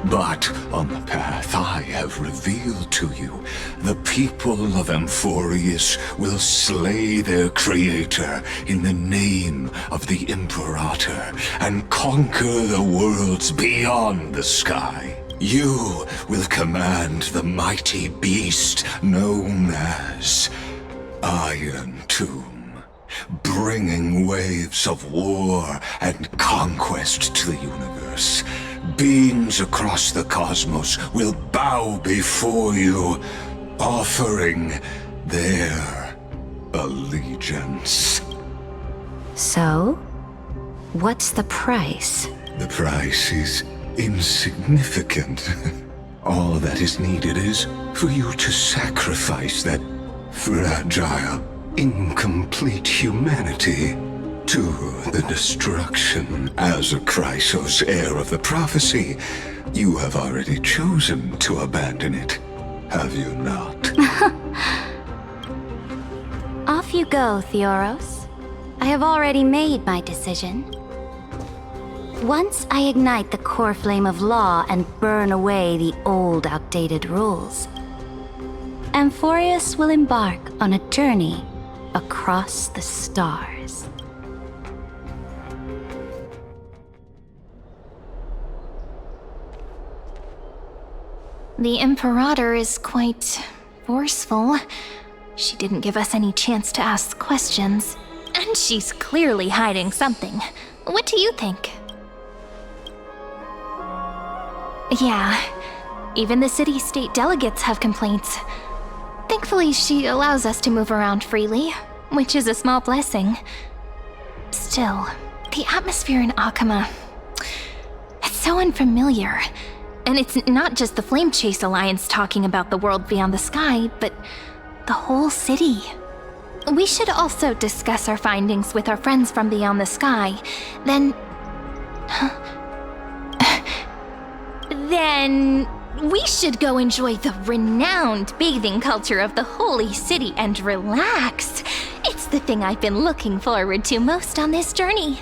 Speaker 6: But on the path I have revealed to you, the people of Amphorius will slay their creator in the name of the Imperator and conquer the worlds beyond the sky. You will command the mighty beast known as Iron Tomb, bringing waves of war and conquest to the universe. Beings across the cosmos will bow before you, offering their allegiance.
Speaker 10: So, what's the price?
Speaker 6: The price is insignificant. All that is needed is for you to sacrifice that fragile, incomplete humanity to the destruction. As a Chrysos, heir of the prophecy, you have already chosen to abandon it, have you not?
Speaker 10: Off you go, Theoros. I have already made my decision. Once I ignite the core flame of law and burn away the old, outdated rules, Amphorius will embark on a journey across the stars.
Speaker 3: The Imperator is quite forceful. She didn't give us any chance to ask questions. And she's clearly hiding something. What do you think? Yeah, even the city-state delegates have complaints. Thankfully, she allows us to move around freely, which is a small blessing. Still, the atmosphere in Akama, it's so unfamiliar. And it's not just the Flame Chase Alliance talking about the world beyond the sky, but the whole city. We should also discuss our findings with our friends from beyond the sky. Then we should go enjoy the renowned bathing culture of the holy city and relax. It's the thing I've been looking forward to most on this journey.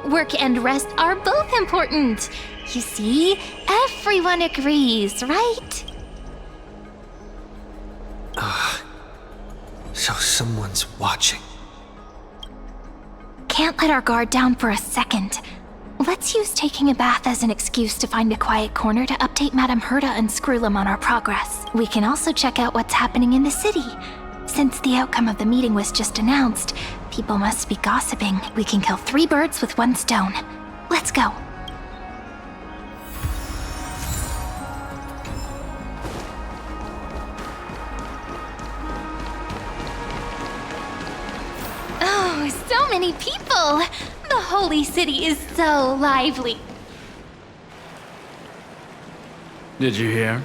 Speaker 3: Work and rest are both important. You see, everyone agrees, right?
Speaker 1: So someone's watching.
Speaker 3: Can't let our guard down for a second. Let's use taking a bath as an excuse to find a quiet corner to update Madame Herta and Screwlum on our progress. We can also check out what's happening in the city. Since the outcome of the meeting was just announced, people must be gossiping. We can kill 3 birds with 1 stone. Let's go. Oh, so many people! The holy city is so lively.
Speaker 19: Did you hear?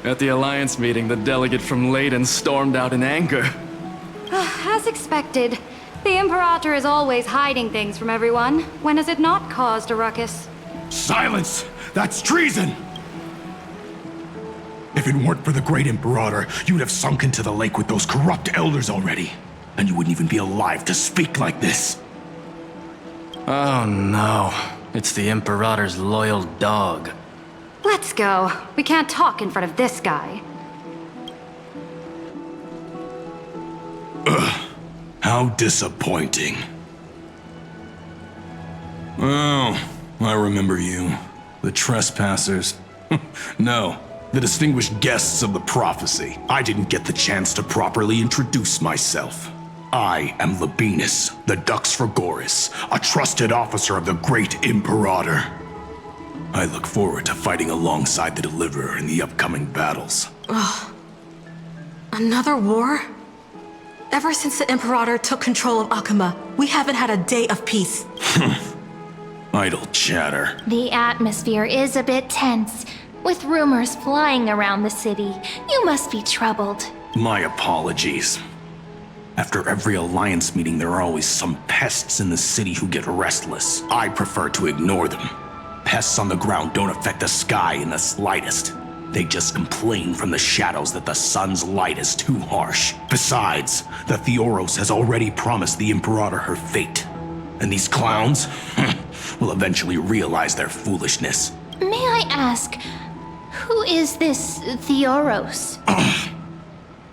Speaker 19: At the Alliance meeting, the delegate from Leyden stormed out in anger.
Speaker 10: As expected, the Imperator is always hiding things from everyone. When has it not caused a ruckus?
Speaker 11: Silence! That's treason! If it weren't for the great Imperator, you'd have sunk into the lake with those corrupt elders already. And you wouldn't even be alive to speak like this.
Speaker 19: Oh no, it's the Imperator's loyal dog.
Speaker 10: Let's go. We can't talk in front of this guy.
Speaker 11: Ugh, how disappointing. Oh, I remember you. The trespassers? No, the distinguished guests of the prophecy. I didn't get the chance to properly introduce myself. I am Labienus, the Dux Frigoris, a trusted officer of the great Imperator. I look forward to fighting alongside the Deliverer in the upcoming battles.
Speaker 20: Ugh. Another war? Ever since the Imperator took control of Akuma, we haven't had a day of peace.
Speaker 11: Idle chatter.
Speaker 3: The atmosphere is a bit tense, with rumors flying around the city. You must be troubled.
Speaker 11: My apologies. After every Alliance meeting, there are always some pests in the city who get restless. I prefer to ignore them. Pests on the ground don't affect the sky in the slightest. They just complain from the shadows that the sun's light is too harsh. Besides, the Theoros has already promised the Imperator her fate. And these clowns will eventually realize their foolishness.
Speaker 3: May I ask, who is this Theoros?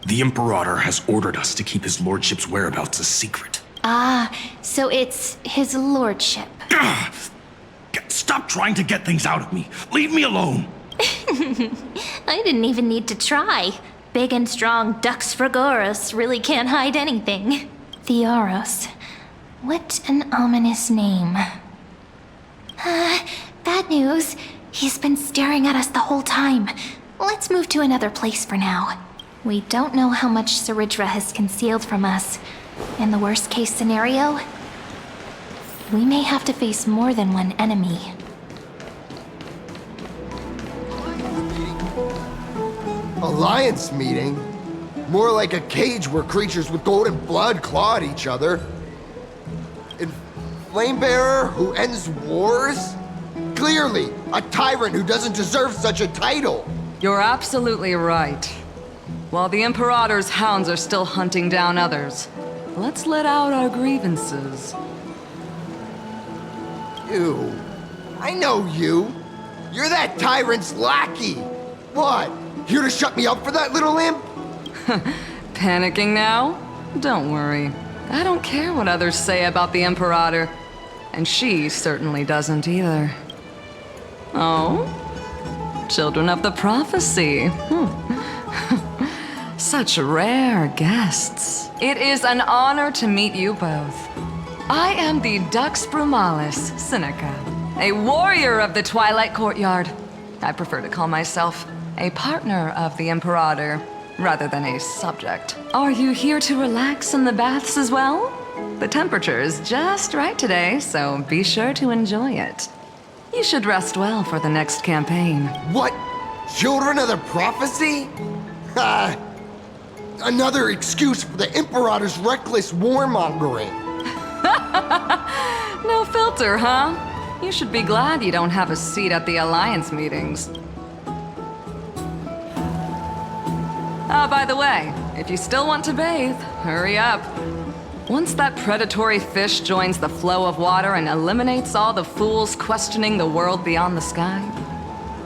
Speaker 11: The Imperator has ordered us to keep his lordship's whereabouts a secret.
Speaker 3: Ah, so it's his lordship.
Speaker 11: Stop trying to get things out of me. Leave me alone.
Speaker 3: I didn't even need to try. Big and strong Dux Frigoris really can't hide anything. Theoros. What an ominous name. Bad news. He's been staring at us the whole time. Let's move to another place for now. We don't know how much Saridra has concealed from us. In the worst case scenario, we may have to face more than one enemy.
Speaker 21: Alliance meeting? More like a cage where creatures with golden blood claw at each other. And Flamebearer who ends wars? Clearly, a tyrant who doesn't deserve such a title.
Speaker 9: You're absolutely right. While the Imperator's hounds are still hunting down others, let's let out our grievances.
Speaker 21: You. I know you. You're that tyrant's lackey. What? Here to shut me up for that little imp?
Speaker 9: Panicking now? Don't worry. I don't care what others say about the Imperator. And she certainly doesn't either. Oh? Children of the Prophecy. Such rare guests. It is an honor to meet you both. I am the Dux Brumalis Seneca, a warrior of the Twilight Courtyard. I prefer to call myself a partner of the Imperator, rather than a subject. Are you here to relax in the baths as well? The temperature is just right today, so be sure to enjoy it. You should rest well for the next campaign.
Speaker 21: What? Children of the Prophecy? Another excuse for the Imperator's reckless warmongering.
Speaker 9: No filter, huh? You should be glad you don't have a seat at the Alliance meetings. By the way, if you still want to bathe, hurry up. Once that predatory fish joins the flow of water and eliminates all the fools questioning the world beyond the sky,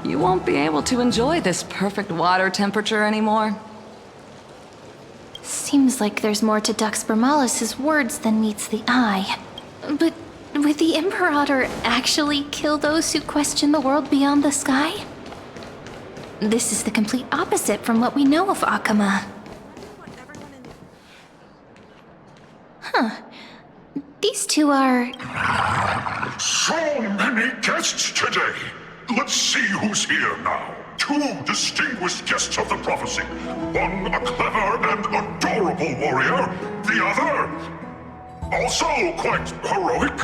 Speaker 9: you won't be able to enjoy this perfect water temperature anymore.
Speaker 3: Seems like there's more to Dux Brumalis' words than meets the eye. But would the Imperator actually kill those who question the world beyond the sky? This is the complete opposite from what we know of Akuma. Huh. These two are...
Speaker 22: So many guests today. Let's see who's here now. Two distinguished guests of the prophecy. One a clever and adorable warrior. The other... also quite heroic.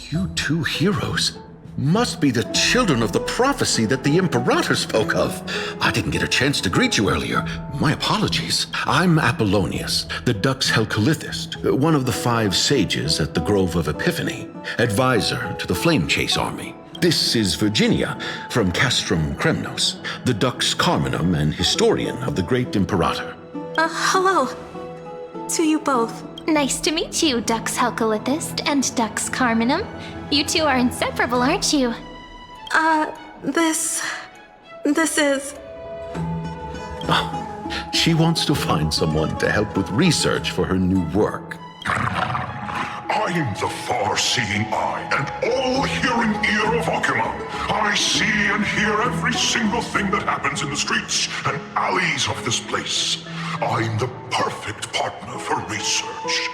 Speaker 18: You two heroes must be the children of the prophecy that the Imperator spoke of. I didn't get a chance to greet you earlier. My apologies. I'm Apollonius, the Dux Helcolithist, one of the 5 sages at the Grove of Epiphany, advisor to the Flame Chase army. This is Virginia from Castrum Kremnos, the Dux Carminum and historian of the great Imperator.
Speaker 20: Hello. To you both.
Speaker 3: Nice to meet you, Dux Helcolithist and Dux Carminum. You two are inseparable, aren't you?
Speaker 20: This is...
Speaker 18: Oh, she wants to find someone to help with research for her new work.
Speaker 22: I am the far-seeing eye and all-hearing ear of Akuma. I see and hear every single thing that happens in the streets and alleys of this place. I'm the perfect partner for research.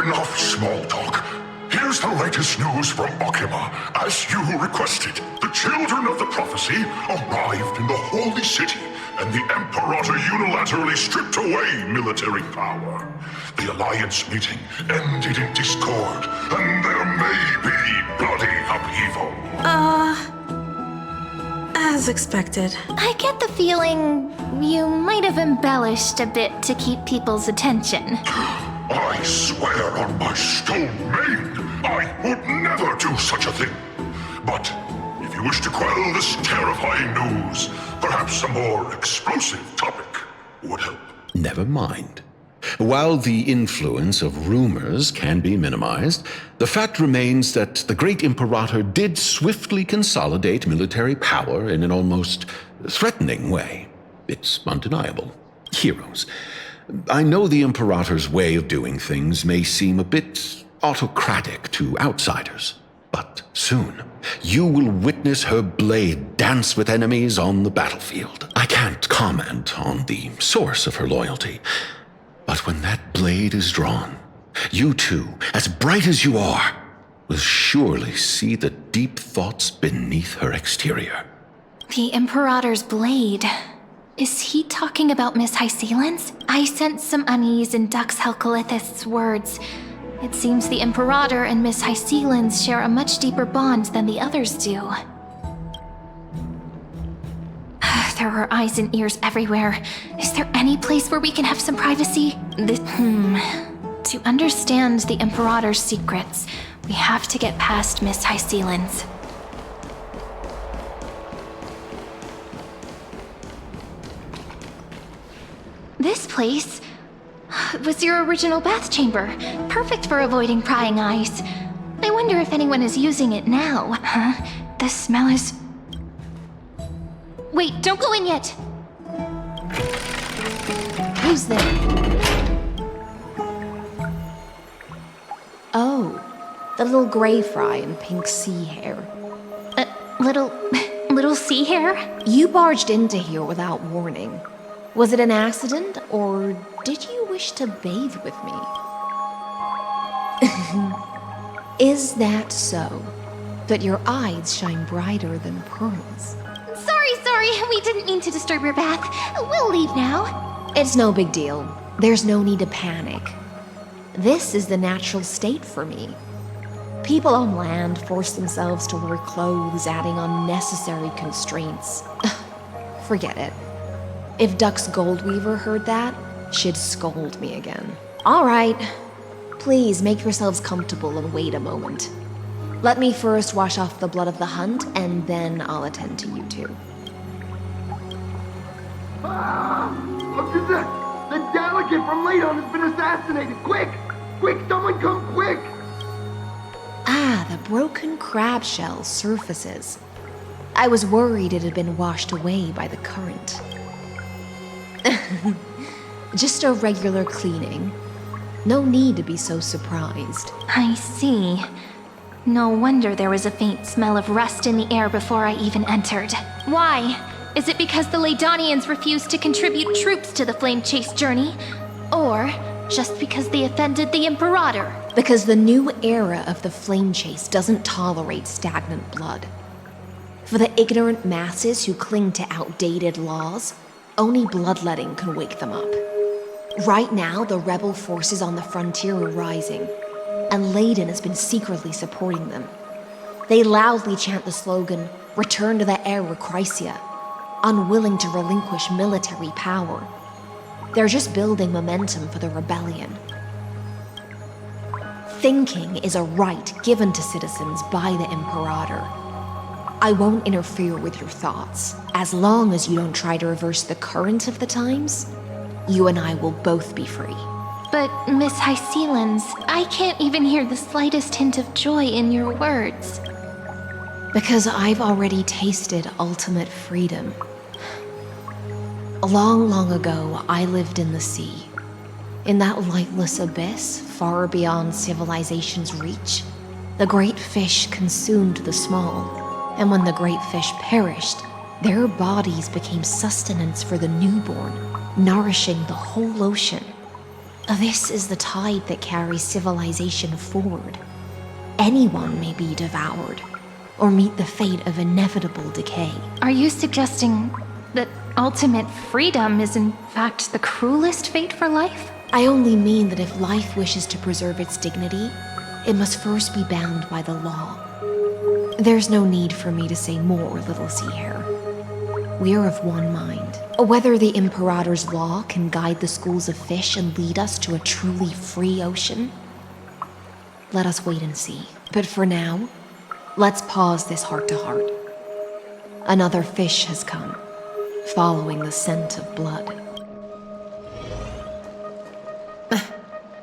Speaker 22: Enough small talk. Here's the latest news from Akima, as you requested. The children of the prophecy arrived in the holy city, and the Imperator unilaterally stripped away military power. The Alliance meeting ended in discord, and there may be bloody upheaval.
Speaker 20: As expected.
Speaker 3: I get the feeling you might have embellished a bit to keep people's attention.
Speaker 22: I swear on my stone maid, I would never do such a thing. But if you wish to quell this terrifying news, perhaps a more explosive topic would help.
Speaker 18: Never mind. While the influence of rumors can be minimized, the fact remains that the great Imperator did swiftly consolidate military power in an almost threatening way. It's undeniable. Heroes. I know the Imperator's way of doing things may seem a bit autocratic to outsiders, but soon you will witness her blade dance with enemies on the battlefield. I can't comment on the source of her loyalty, but when that blade is drawn, you too, as bright as you are, will surely see the deep thoughts beneath her exterior.
Speaker 3: The Imperator's blade. Is he talking about Miss Hysealans? I sense some unease in Dux Helcolith's words. It seems the Imperator and Miss Hysealans share a much deeper bond than the others do. There are eyes and ears everywhere. Is there any place where we can have some privacy? To understand the Imperator's secrets, we have to get past Miss Hysealans. This place was your original bath chamber, perfect for avoiding prying eyes. I wonder if anyone is using it now. Huh? The smell is... Wait, don't go in yet!
Speaker 8: Who's there? Oh, the little gray fry in pink sea hair.
Speaker 3: Little sea hair?
Speaker 8: You barged into here without warning. Was it an accident, or did you wish to bathe with me? Is that so? That your eyes shine brighter than pearls?
Speaker 3: Sorry, we didn't mean to disturb your bath. We'll leave now.
Speaker 8: It's no big deal. There's no need to panic. This is the natural state for me. People on land force themselves to wear clothes, adding unnecessary constraints. Forget it. If Dux Goldweaver heard that, she'd scold me again. All right. Please make yourselves comfortable and wait a moment. Let me first wash off the blood of the hunt, and then I'll attend to you two.
Speaker 21: The delegate from Ladon has been assassinated! Quick! Quick, someone come quick!
Speaker 8: Ah, the broken crab shell surfaces. I was worried it had been washed away by the current. Just a regular cleaning. No need to be so surprised.
Speaker 3: I see. No wonder there was a faint smell of rust in the air before I even entered. Why? Is it because the Ladonians refused to contribute troops to the Flame Chase journey? Or just because they offended the Imperator?
Speaker 8: Because the new era of the Flame Chase doesn't tolerate stagnant blood. For the ignorant masses who cling to outdated laws, only bloodletting can wake them up. Right now, the rebel forces on the frontier are rising, and Ladon has been secretly supporting them. They loudly chant the slogan, "Return to the Era Chrysia," unwilling to relinquish military power. They're just building momentum for the rebellion. Thinking is a right given to citizens by the Imperator. I won't interfere with your thoughts. As long as you don't try to reverse the current of the times, you and I will both be free.
Speaker 3: But, Miss Hysealans, I can't even hear the slightest hint of joy in your words.
Speaker 8: Because I've already tasted ultimate freedom. Long, long ago, I lived in the sea. In that lightless abyss, far beyond civilization's reach, The great fish consumed the small, and when the great fish perished, their bodies became sustenance for the newborn, nourishing the whole ocean. This is the tide that carries civilization forward. Anyone may be devoured, or meet the fate of inevitable decay.
Speaker 3: Are you suggesting that ultimate freedom is in fact the cruelest fate for life?
Speaker 8: I only mean that if life wishes to preserve its dignity, it must first be bound by the law. There's no need for me to say more, little sea hare. We are of one mind. Whether the Imperator's law can guide the schools of fish and lead us to a truly free ocean, let us wait and see. But for now, let's pause this heart-to-heart. Another fish has come, following the scent of blood.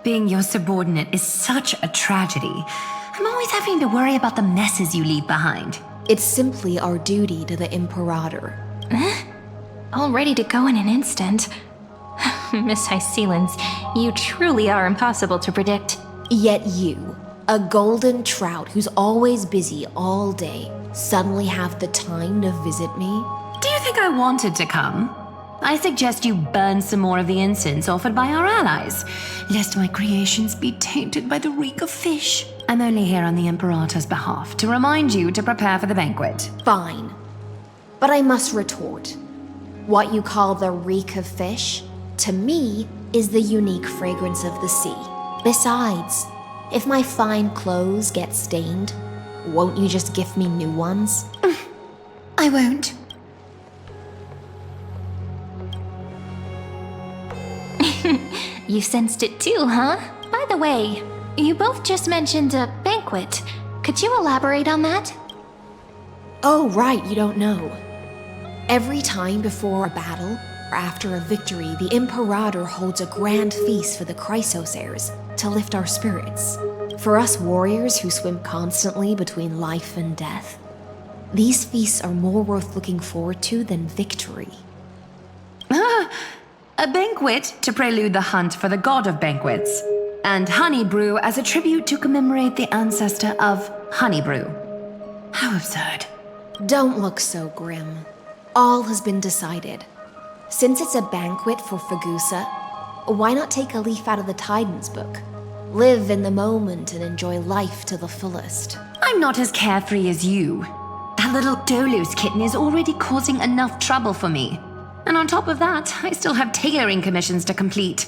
Speaker 15: Being your subordinate is such a tragedy. I'm always having to worry about the messes you leave behind.
Speaker 8: It's simply our duty to the Imperator.
Speaker 3: All ready to go in an instant. Miss Hycelens, you truly are impossible to predict.
Speaker 8: Yet you, a golden trout who's always busy all day, suddenly have the time to visit me?
Speaker 15: Do you think I wanted to come? I suggest you burn some more of the incense offered by our allies, lest my creations be tainted by the reek of fish. I'm only here on the Imperator's behalf to remind you to prepare for the banquet.
Speaker 8: Fine. But I must retort. What you call the reek of fish, to me, is the unique fragrance of the sea. Besides, if my fine clothes get stained, won't you just gift me new ones?
Speaker 15: I won't.
Speaker 3: You sensed it too, huh? By the way, you both just mentioned a banquet. Could you elaborate on that?
Speaker 8: Oh, right, you don't know. Every time before a battle, or after a victory, the Imperator holds a grand feast for the Chrysos heirs to lift our spirits. For us warriors who swim constantly between life and death, these feasts are more worth looking forward to than victory.
Speaker 15: A banquet to prelude the hunt for the god of banquets, and honey brew as a tribute to commemorate the ancestor of honey brew. How absurd.
Speaker 8: Don't look so grim. All has been decided. Since it's a banquet for Fagusa, why not take a leaf out of the Tidens book? Live in the moment and enjoy life to the fullest.
Speaker 15: I'm not as carefree as you. That little Dolus kitten is already causing enough trouble for me. And on top of that, I still have tailoring commissions to complete.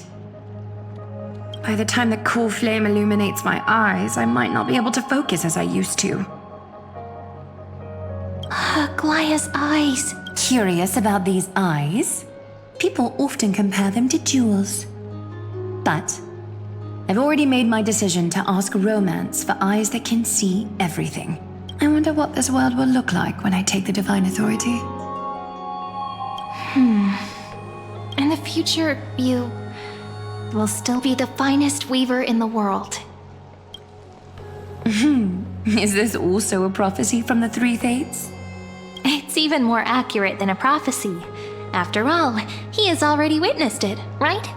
Speaker 15: By the time the cool flame illuminates my eyes, I might not be able to focus as I used to.
Speaker 3: Glaya's eyes.
Speaker 15: Curious about these eyes? People often compare them to jewels. But I've already made my decision to ask romance for eyes that can see everything. I wonder what this world will look like when I take the divine authority.
Speaker 3: In the future, you will still be the finest weaver in the world.
Speaker 15: Is this also a prophecy from the Three Fates?
Speaker 3: It's even more accurate than a prophecy. After all, he has already witnessed it, right?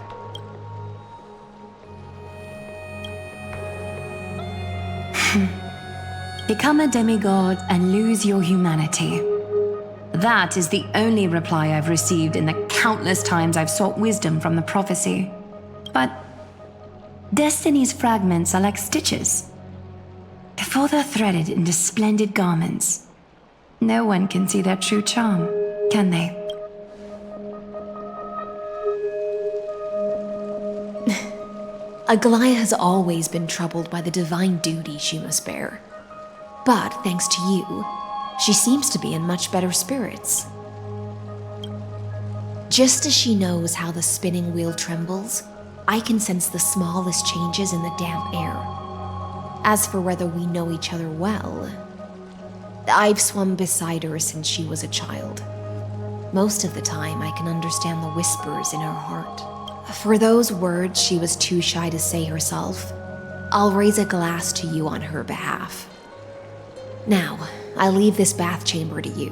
Speaker 15: Become a demigod and lose your humanity. That is the only reply I've received in the countless times I've sought wisdom from the prophecy. But Destiny's fragments are like stitches. Before they're threaded into splendid garments, no one can see their true charm, can they?
Speaker 8: Aglaya has always been troubled by the divine duty she must bear. But thanks to you, she seems to be in much better spirits. Just as she knows how the spinning wheel trembles, I can sense the smallest changes in the damp air. As for whether we know each other well, I've swum beside her since she was a child. Most of the time, I can understand the whispers in her heart. For those words she was too shy to say herself, I'll raise a glass to you on her behalf. Now, I leave this bath chamber to you.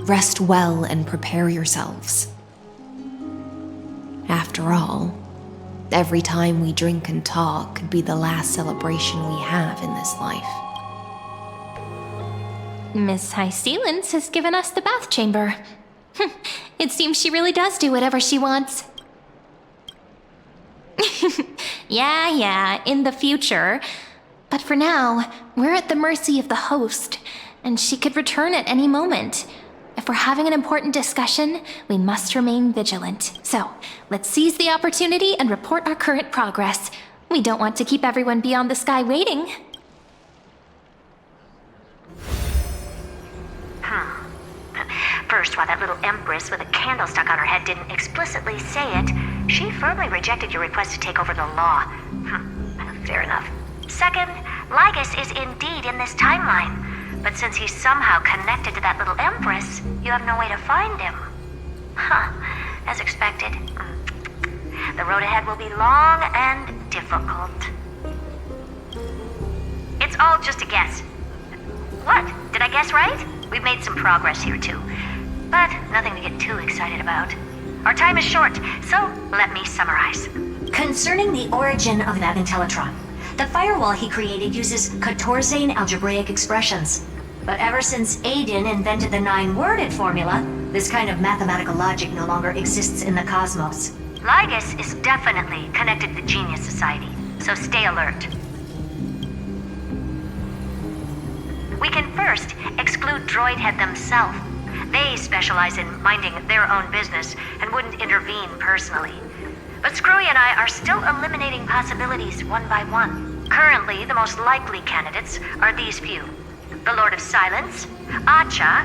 Speaker 8: Rest well and prepare yourselves. After all, every time we drink and talk could be the last celebration we have in this life.
Speaker 3: Miss High Sealens has given us the bath chamber. It seems she really does do whatever she wants. Yeah, in the future. But for now, we're at the mercy of the host, and she could return at any moment. If we're having an important discussion, we must remain vigilant. So, let's seize the opportunity and report our current progress. We don't want to keep everyone beyond the sky waiting.
Speaker 4: First, while that little empress with a candle stuck on her head didn't explicitly say it, she firmly rejected your request to take over the law. Fair enough. Second, Lygus is indeed in this timeline, but since he's somehow connected to that little empress, you have no way to find him. As expected. The road ahead will be long and difficult. It's all just a guess. What? Did I guess right? We've made some progress here too, but nothing to get too excited about. Our time is short, so let me summarize.
Speaker 5: Concerning the origin of that Intellitron, the firewall he created uses Katorzane algebraic expressions. But ever since Aiden invented the 9-worded formula, this kind of mathematical logic no longer exists in the cosmos.
Speaker 4: Lygus is definitely connected to the Genius Society, so stay alert. We can first exclude Droidhead themselves. They specialize in minding their own business and wouldn't intervene personally. But Screwy and I are still eliminating possibilities one by one. Currently, the most likely candidates are these few. The Lord of Silence, Acha,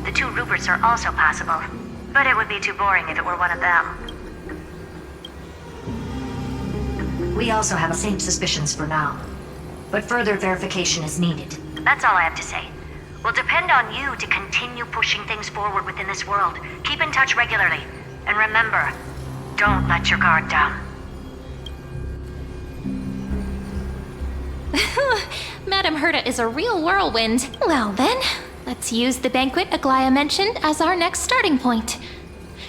Speaker 4: the 2 Ruperts are also possible. But it would be too boring if it were one of them.
Speaker 5: We also have the same suspicions for now, but further verification is needed.
Speaker 4: That's all I have to say. We'll depend on you to continue pushing things forward within this world. Keep in touch regularly. And remember, don't let your guard down.
Speaker 3: Madame Herta is a real whirlwind. Well then, let's use the banquet Aglaya mentioned as our next starting point.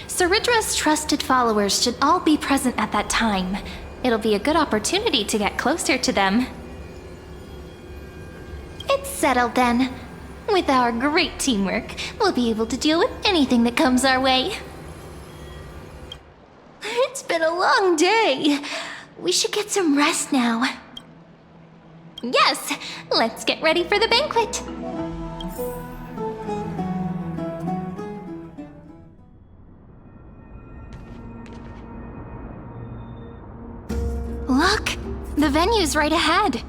Speaker 3: Ceridra's trusted followers should all be present at that time. It'll be a good opportunity to get closer to them. It's settled then. With our great teamwork, we'll be able to deal with anything that comes our way. It's been a long day. We should get some rest now. Yes, let's get ready for the banquet. Look, the venue's right ahead.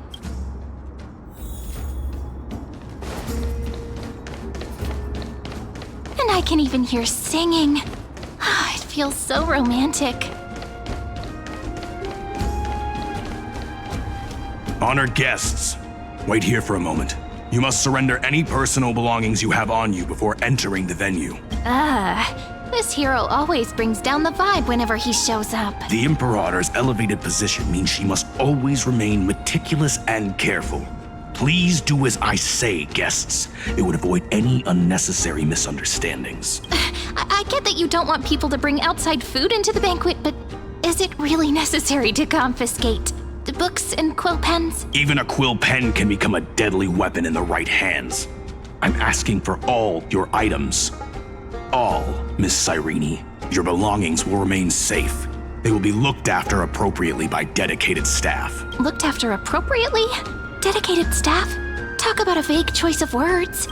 Speaker 3: And I can even hear singing. It feels so romantic.
Speaker 11: Honored guests, wait here for a moment. You must surrender any personal belongings you have on you before entering the venue.
Speaker 3: This hero always brings down the vibe whenever he shows up.
Speaker 11: The Imperator's elevated position means she must always remain meticulous and careful. Please do as I say, guests. It would avoid any unnecessary misunderstandings.
Speaker 3: I get that you don't want people to bring outside food into the banquet, but is it really necessary to confiscate the books and quill pens?
Speaker 11: Even a quill pen can become a deadly weapon in the right hands. I'm asking for all your items. All, Miss Cyrene. Your belongings will remain safe. They will be looked after appropriately by dedicated staff.
Speaker 3: Looked after appropriately? Dedicated staff? Talk about a vague choice of words.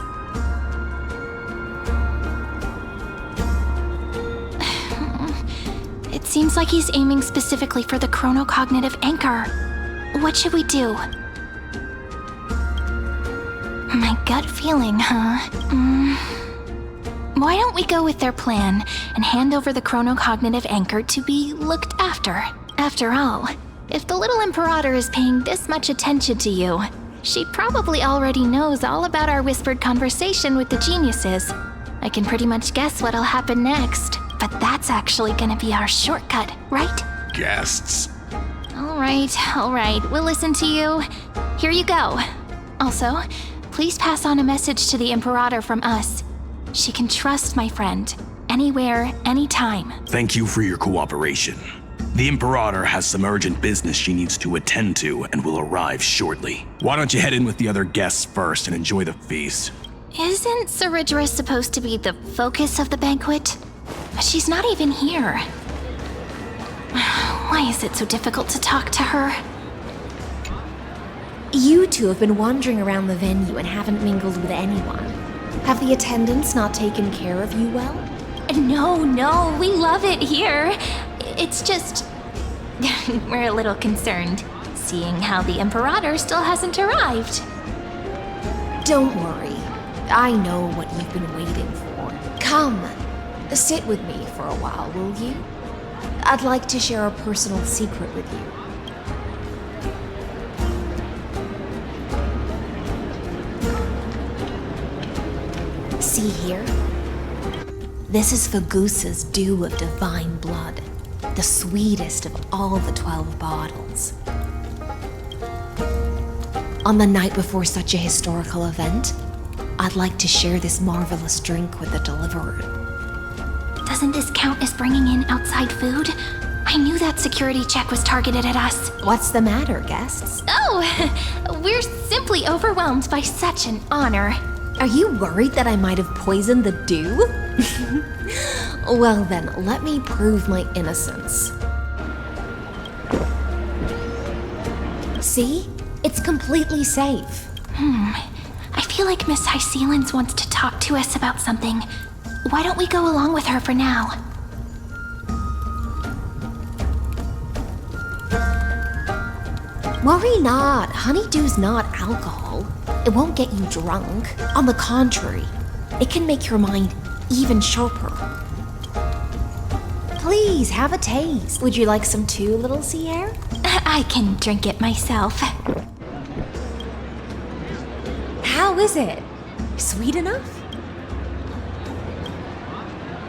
Speaker 3: It seems like he's aiming specifically for the chronocognitive anchor. What should we do? My gut feeling, huh? Why don't we go with their plan and hand over the chronocognitive anchor to be looked after? After all, if the little Imperator is paying this much attention to you, she probably already knows all about our whispered conversation with the geniuses. I can pretty much guess what'll happen next, but that's actually gonna be our shortcut, right?
Speaker 11: Guests.
Speaker 3: All right, we'll listen to you. Here you go. Also, please pass on a message to the Imperator from us. She can trust my friend, anywhere, anytime.
Speaker 11: Thank you for your cooperation. The Imperator has some urgent business she needs to attend to and will arrive shortly. Why don't you head in with the other guests first and enjoy the feast?
Speaker 3: Isn't Ceridra supposed to be the focus of the banquet? But she's not even here. Why is it so difficult to talk to her?
Speaker 8: You two have been wandering around the venue and haven't mingled with anyone. Have the attendants not taken care of you well?
Speaker 3: No, we love it here. It's just... we're a little concerned, seeing how the Imperator still hasn't arrived.
Speaker 8: Don't worry. I know what you've been waiting for. Come, sit with me for a while, will you? I'd like to share a personal secret with you. See here? This is Fagusa's dew of divine blood, the sweetest of all the 12 bottles. On the night before such a historical event, I'd like to share this marvelous drink with the Deliverer.
Speaker 3: Doesn't this count as bringing in outside food? I knew that security check was targeted at us.
Speaker 8: What's the matter, guests?
Speaker 3: Oh, we're simply overwhelmed by such an honor.
Speaker 8: Are you worried that I might have poisoned the dew? Well then, let me prove my innocence. See? It's completely safe.
Speaker 3: I feel like Miss Hysealins wants to talk to us about something. Why don't we go along with her for now?
Speaker 8: Worry not. Honeydew's not alcohol. It won't get you drunk. On the contrary, it can make your mind even sharper. Please, have a taste. Would you like some too, little Sierra?
Speaker 3: I can drink it myself.
Speaker 8: How is it? Sweet enough?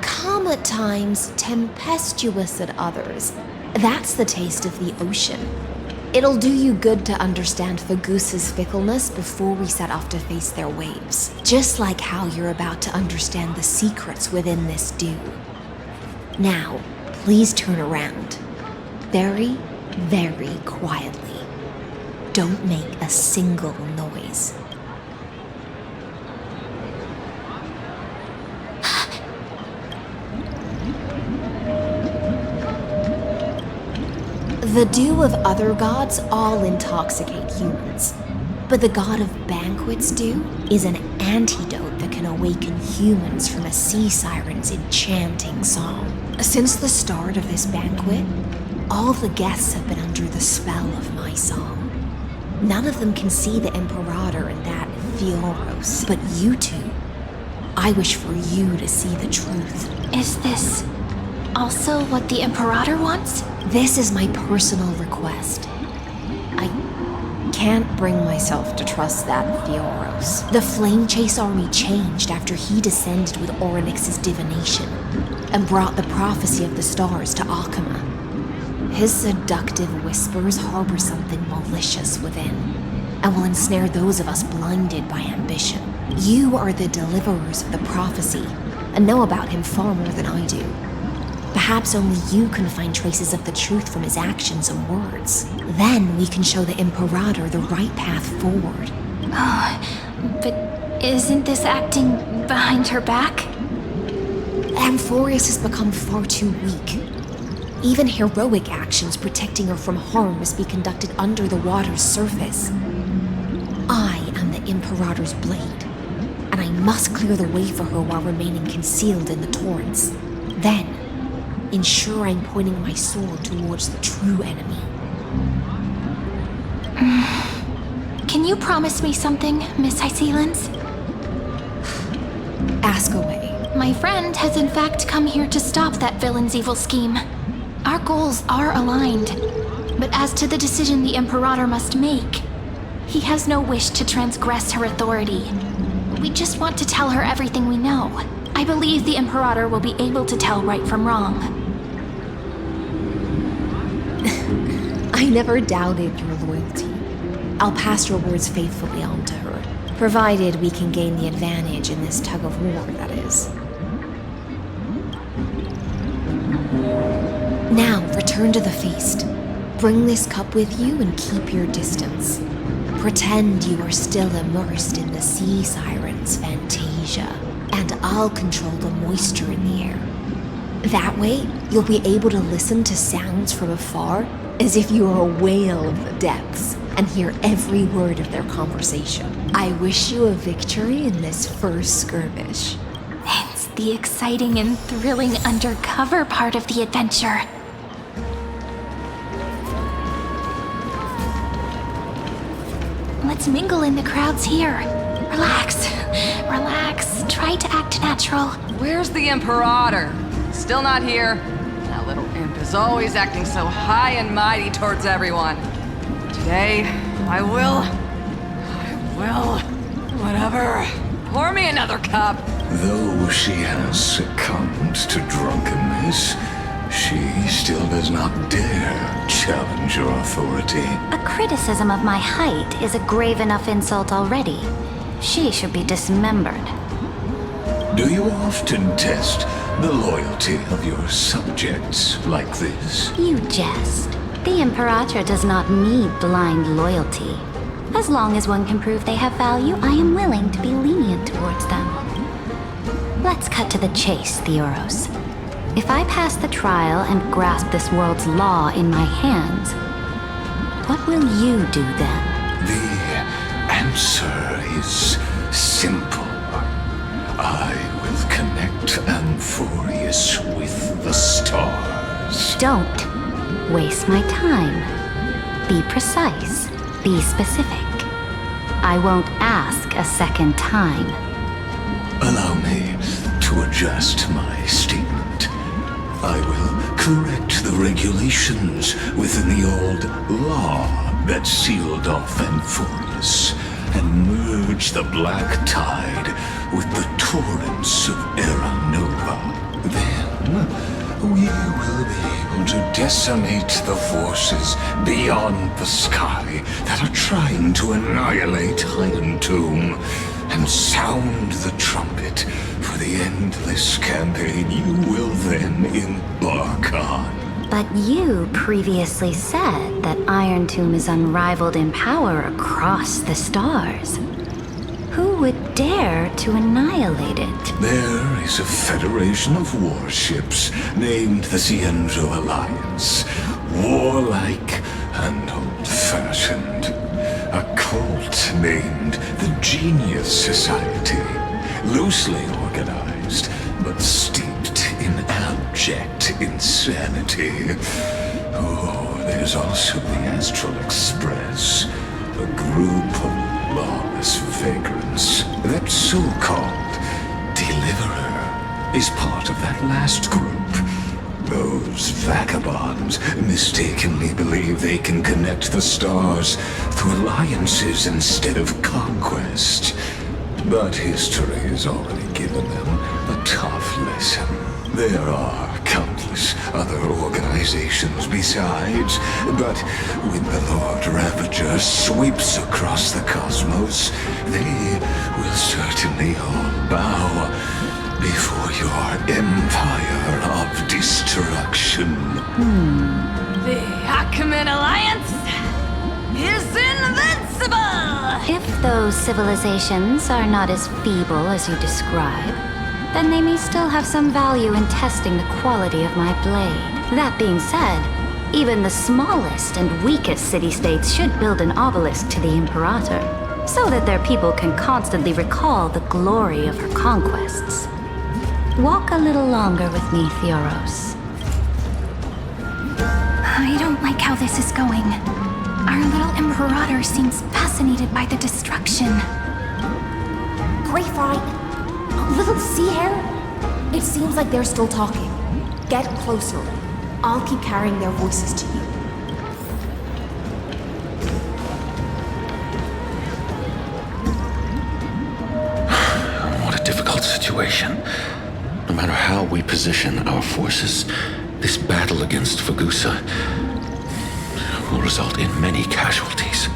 Speaker 8: Calm at times, tempestuous at others. That's the taste of the ocean. It'll do you good to understand Fagusa's fickleness before we set off to face their waves. Just like how you're about to understand the secrets within this dew. Now, please turn around. Very, very quietly. Don't make a single noise. The dew of other gods all intoxicate humans, but the god of banquets dew is an antidote that can awaken humans from a sea siren's enchanting song. Since the start of this banquet, all the guests have been under the spell of my song. None of them can see the Imperator and that Fioros, but you two, I wish for you to see the truth.
Speaker 3: Is this also what the Imperator wants?
Speaker 8: This is my personal request. I can't bring myself to trust that Fioros. The Flame Chase army changed after he descended with Orynyx's divination and brought the prophecy of the stars to Akama. His seductive whispers harbor something malicious within and will ensnare those of us blinded by ambition. You are the deliverers of the prophecy and know about him far more than I do. Perhaps only you can find traces of the truth from his actions and words. Then we can show the Imperator the right path forward.
Speaker 3: Oh, but isn't this acting behind her back?
Speaker 8: Amphorius has become far too weak. Even heroic actions protecting her from harm must be conducted under the water's surface. I am the Imperator's blade, and I must clear the way for her while remaining concealed in the torrents. Then, ensure I'm pointing my sword towards the true enemy.
Speaker 3: Can you promise me something, Miss Hysealins?
Speaker 8: Ask away.
Speaker 3: My friend has in fact come here to stop that villain's evil scheme. Our goals are aligned, but as to the decision the Imperator must make, he has no wish to transgress her authority. We just want to tell her everything we know. I believe the Imperator will be able to tell right from wrong.
Speaker 8: I never doubted your loyalty. I'll pass your words faithfully on to her, provided we can gain the advantage in this tug of war, that is. Now, return to the feast. Bring this cup with you and keep your distance. Pretend you are still immersed in the sea siren. Aeden's Fantasia, and I'll control the moisture in the air. That way, you'll be able to listen to sounds from afar as if you were a whale of the depths and hear every word of their conversation. I wish you a victory in this first skirmish.
Speaker 3: It's the exciting and thrilling undercover part of the adventure. Let's mingle in the crowds here. Relax. Relax. Try to act natural.
Speaker 9: Where's the Imperator? Still not here. That little imp is always acting so high and mighty towards everyone. Today, I will, whatever. Pour me another cup.
Speaker 6: Though she has succumbed to drunkenness, she still does not dare challenge your authority.
Speaker 4: A criticism of my height is a grave enough insult already. She should be dismembered.
Speaker 6: Do you often test the loyalty of your subjects like this?
Speaker 4: You jest. The Imperator does not need blind loyalty. As long as one can prove they have value, I am willing to be lenient towards them. Let's cut to the chase, Theoros. If I pass the trial and grasp this world's law in my hands, what will you do then?
Speaker 6: The answer is simple. I will connect Amphorius with the stars.
Speaker 4: Don't waste my time. Be precise. Be specific. I won't ask a second time.
Speaker 6: Allow me to adjust my statement. I will correct the regulations within the old law that sealed off Amphorius and merge the black tide with the torrents of Era Nova. Then we will be able to decimate the forces beyond the sky that are trying to annihilate Iron Tomb and sound the trumpet for the endless campaign you will then embark on.
Speaker 4: But you previously said that Iron Tomb is unrivaled in power across the stars. Who would dare to annihilate it?
Speaker 6: There is a federation of warships named the Cienzo Alliance. Warlike and old-fashioned. A cult named the Genius Society. Loosely organized, but steeped in abject insanity. Oh, there's also the Astral Express, a group of lawless vagrants. That so-called Deliverer is part of that last group. Those vagabonds mistakenly believe they can connect the stars through alliances instead of conquest. But history has already given them a tough lesson. There are countless other organizations besides, but when the Lord Ravager sweeps across the cosmos, they will certainly all bow before your empire of destruction.
Speaker 9: The Achaemenid Alliance is invincible!
Speaker 4: If those civilizations are not as feeble as you describe, then they may still have some value in testing the quality of my blade. That being said, even the smallest and weakest city-states should build an obelisk to the Imperator, so that their people can constantly recall the glory of her conquests. Walk a little longer with me, Theoros.
Speaker 3: I don't like how this is going. Our little Imperator seems fascinated by the destruction.
Speaker 8: Greyfright, little sea hare? It seems like they're still talking. Get closer. I'll keep carrying their voices to you.
Speaker 2: What a difficult situation. No matter how we position our forces, this battle against Fagusa will result in many casualties.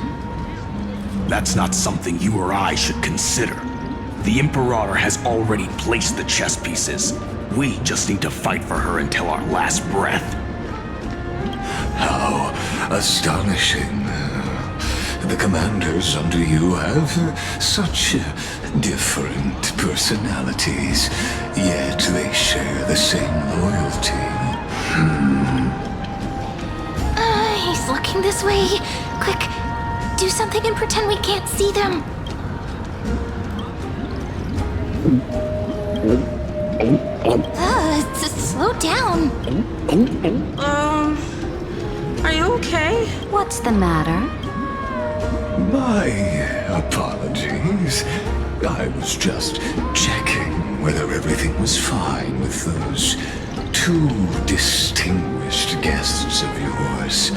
Speaker 11: That's not something you or I should consider. The Imperator has already placed the chess pieces. We just need to fight for her until our last breath.
Speaker 6: How astonishing. The commanders under you have such different personalities, yet they share the same loyalty.
Speaker 3: He's looking this way. Quick, do something and pretend we can't see them. Slow down.
Speaker 20: Are you okay?
Speaker 15: What's the matter?
Speaker 6: My apologies. I was just checking whether everything was fine with those two distinguished guests of yours.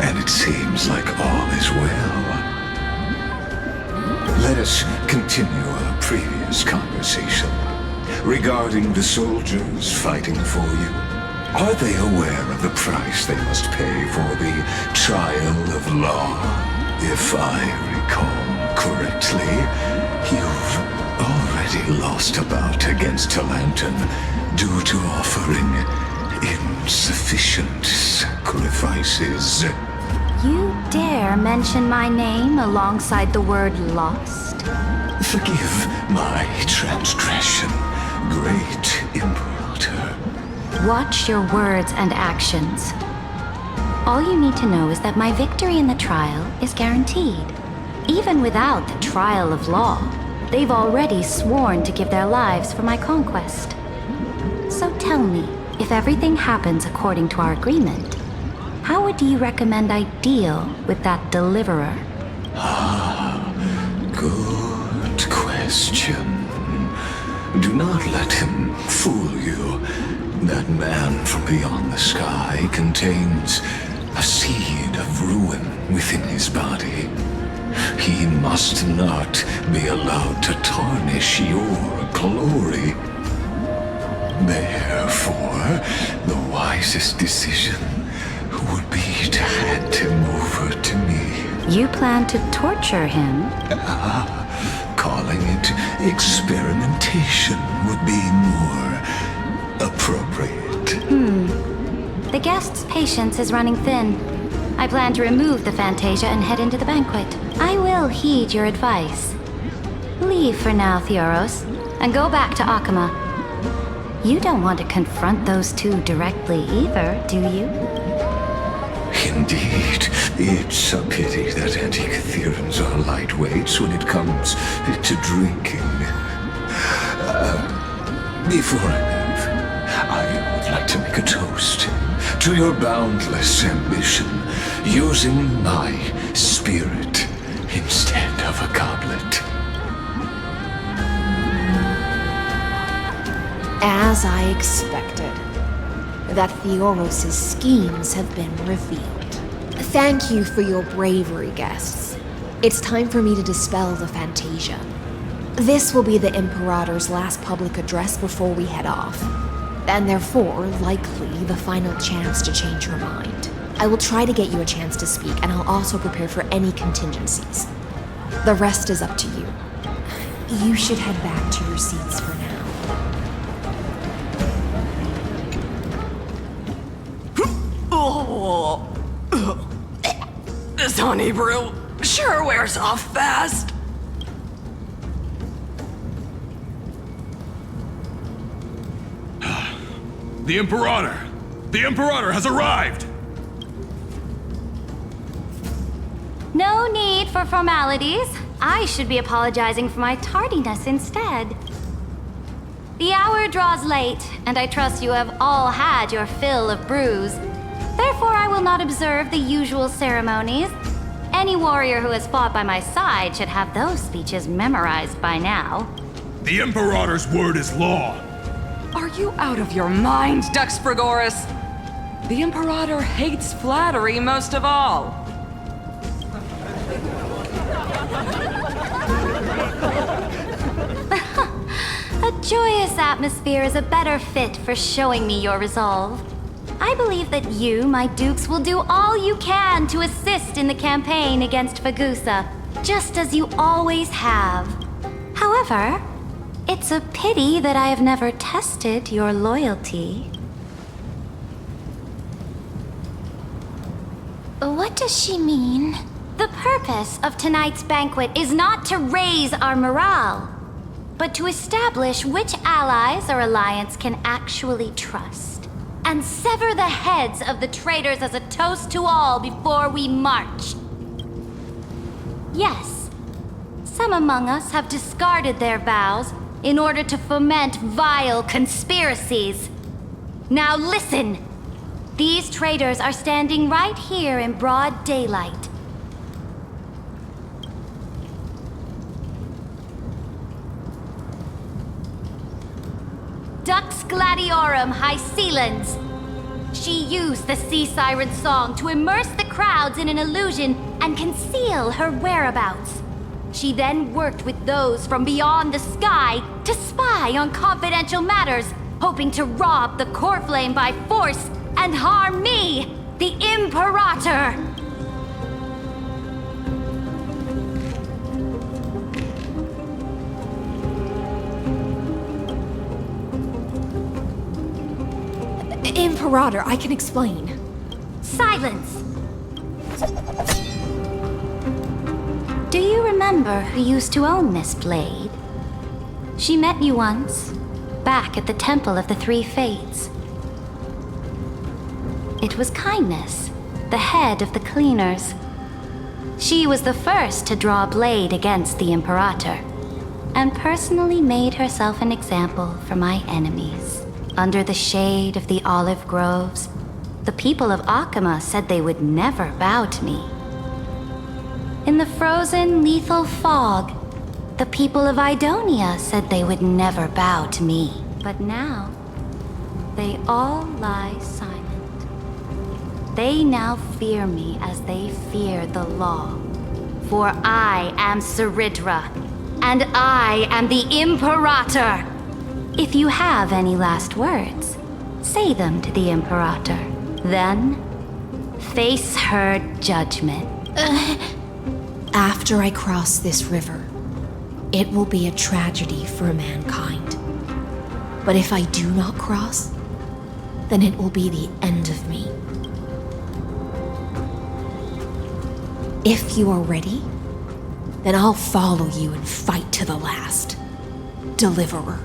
Speaker 6: And it seems like all is well. Let us continue our previous conversation regarding the soldiers fighting for you. Are they aware of the price they must pay for the trial of law? If I recall correctly, you've already lost a bout against Talanton due to offering insufficient sacrifices.
Speaker 15: You dare mention my name alongside the word lost?
Speaker 6: Forgive my transgression, great Imperator.
Speaker 15: Watch your words and actions. All you need to know is that my victory in the trial is guaranteed. Even without the trial of law, they've already sworn to give their lives for my conquest. So tell me, if everything happens according to our agreement, how would you recommend I deal with that deliverer?
Speaker 6: Good question. Do not let him fool you. That man from beyond the sky contains a seed of ruin within his body. He must not be allowed to tarnish your glory. Therefore, the wisest decision would be to hand him over to me.
Speaker 15: You plan to torture him?
Speaker 6: Calling it experimentation would be more appropriate.
Speaker 15: The guest's patience is running thin. I plan to remove the Fantasia and head into the banquet. I will heed your advice. Leave for now, Theoros, and go back to Akama. You don't want to confront those two directly either, do you?
Speaker 6: Indeed, it's a pity that Antikytherans are lightweights when it comes to drinking. Before I leave, I would like to make a toast to your boundless ambition, using my spirit instead of a goblet.
Speaker 8: As I expected, that Theoros' schemes have been revealed. Thank you for your bravery, guests. It's time for me to dispel the Fantasia. This will be the Imperator's last public address before we head off, and therefore, likely, the final chance to change your mind. I will try to get you a chance to speak, and I'll also prepare for any contingencies. The rest is up to you. You should head back to your seats for now.
Speaker 20: This honey brew sure wears off fast.
Speaker 7: The Imperator! The Imperator has arrived!
Speaker 10: No need for formalities. I should be apologizing for my tardiness instead. The hour draws late, and I trust you have all had your fill of brews. Therefore, I will not observe the usual ceremonies. Any warrior who has fought by my side should have those speeches memorized by now.
Speaker 7: The Imperator's word is law.
Speaker 9: Are you out of your mind, Dux Frigoris? The Imperator hates flattery most of all.
Speaker 10: A joyous atmosphere is a better fit for showing me your resolve. I believe that you, my dukes, will do all you can to assist in the campaign against Fagusa, just as you always have. However, it's a pity that I have never tested your loyalty.
Speaker 3: What does she mean?
Speaker 10: The purpose of tonight's banquet is not to raise our morale, but to establish which allies our alliance can actually trust, and sever the heads of the traitors as a toast to all before we march. Yes, some among us have discarded their vows in order to foment vile conspiracies. Now listen! These traitors are standing right here in broad daylight. Dux Gladiorum Hycelens. She used the sea siren song to immerse the crowds in an illusion and conceal her whereabouts. She then worked with those from beyond the sky to spy on confidential matters, hoping to rob the core flame by force and harm me, the Imperator!
Speaker 8: Imperator, I can explain.
Speaker 10: Silence! Do you remember who used to own this blade? She met you once, back at the Temple of the Three Fates. It was Kindness, the head of the cleaners. She was the first to draw a blade against the Imperator, and personally made herself an example for my enemies. Under the shade of the olive groves, the people of Akama said they would never bow to me. In the frozen, lethal fog, the people of Idonia said they would never bow to me. But now, they all lie silent. They now fear me as they fear the law. For I am Ceridra, and I am the Imperator! If you have any last words, say them to the Imperator. Then, face her judgment.
Speaker 8: After I cross this river, it will be a tragedy for mankind. But if I do not cross, then it will be the end of me. If you are ready, then I'll follow you and fight to the last. Deliverer.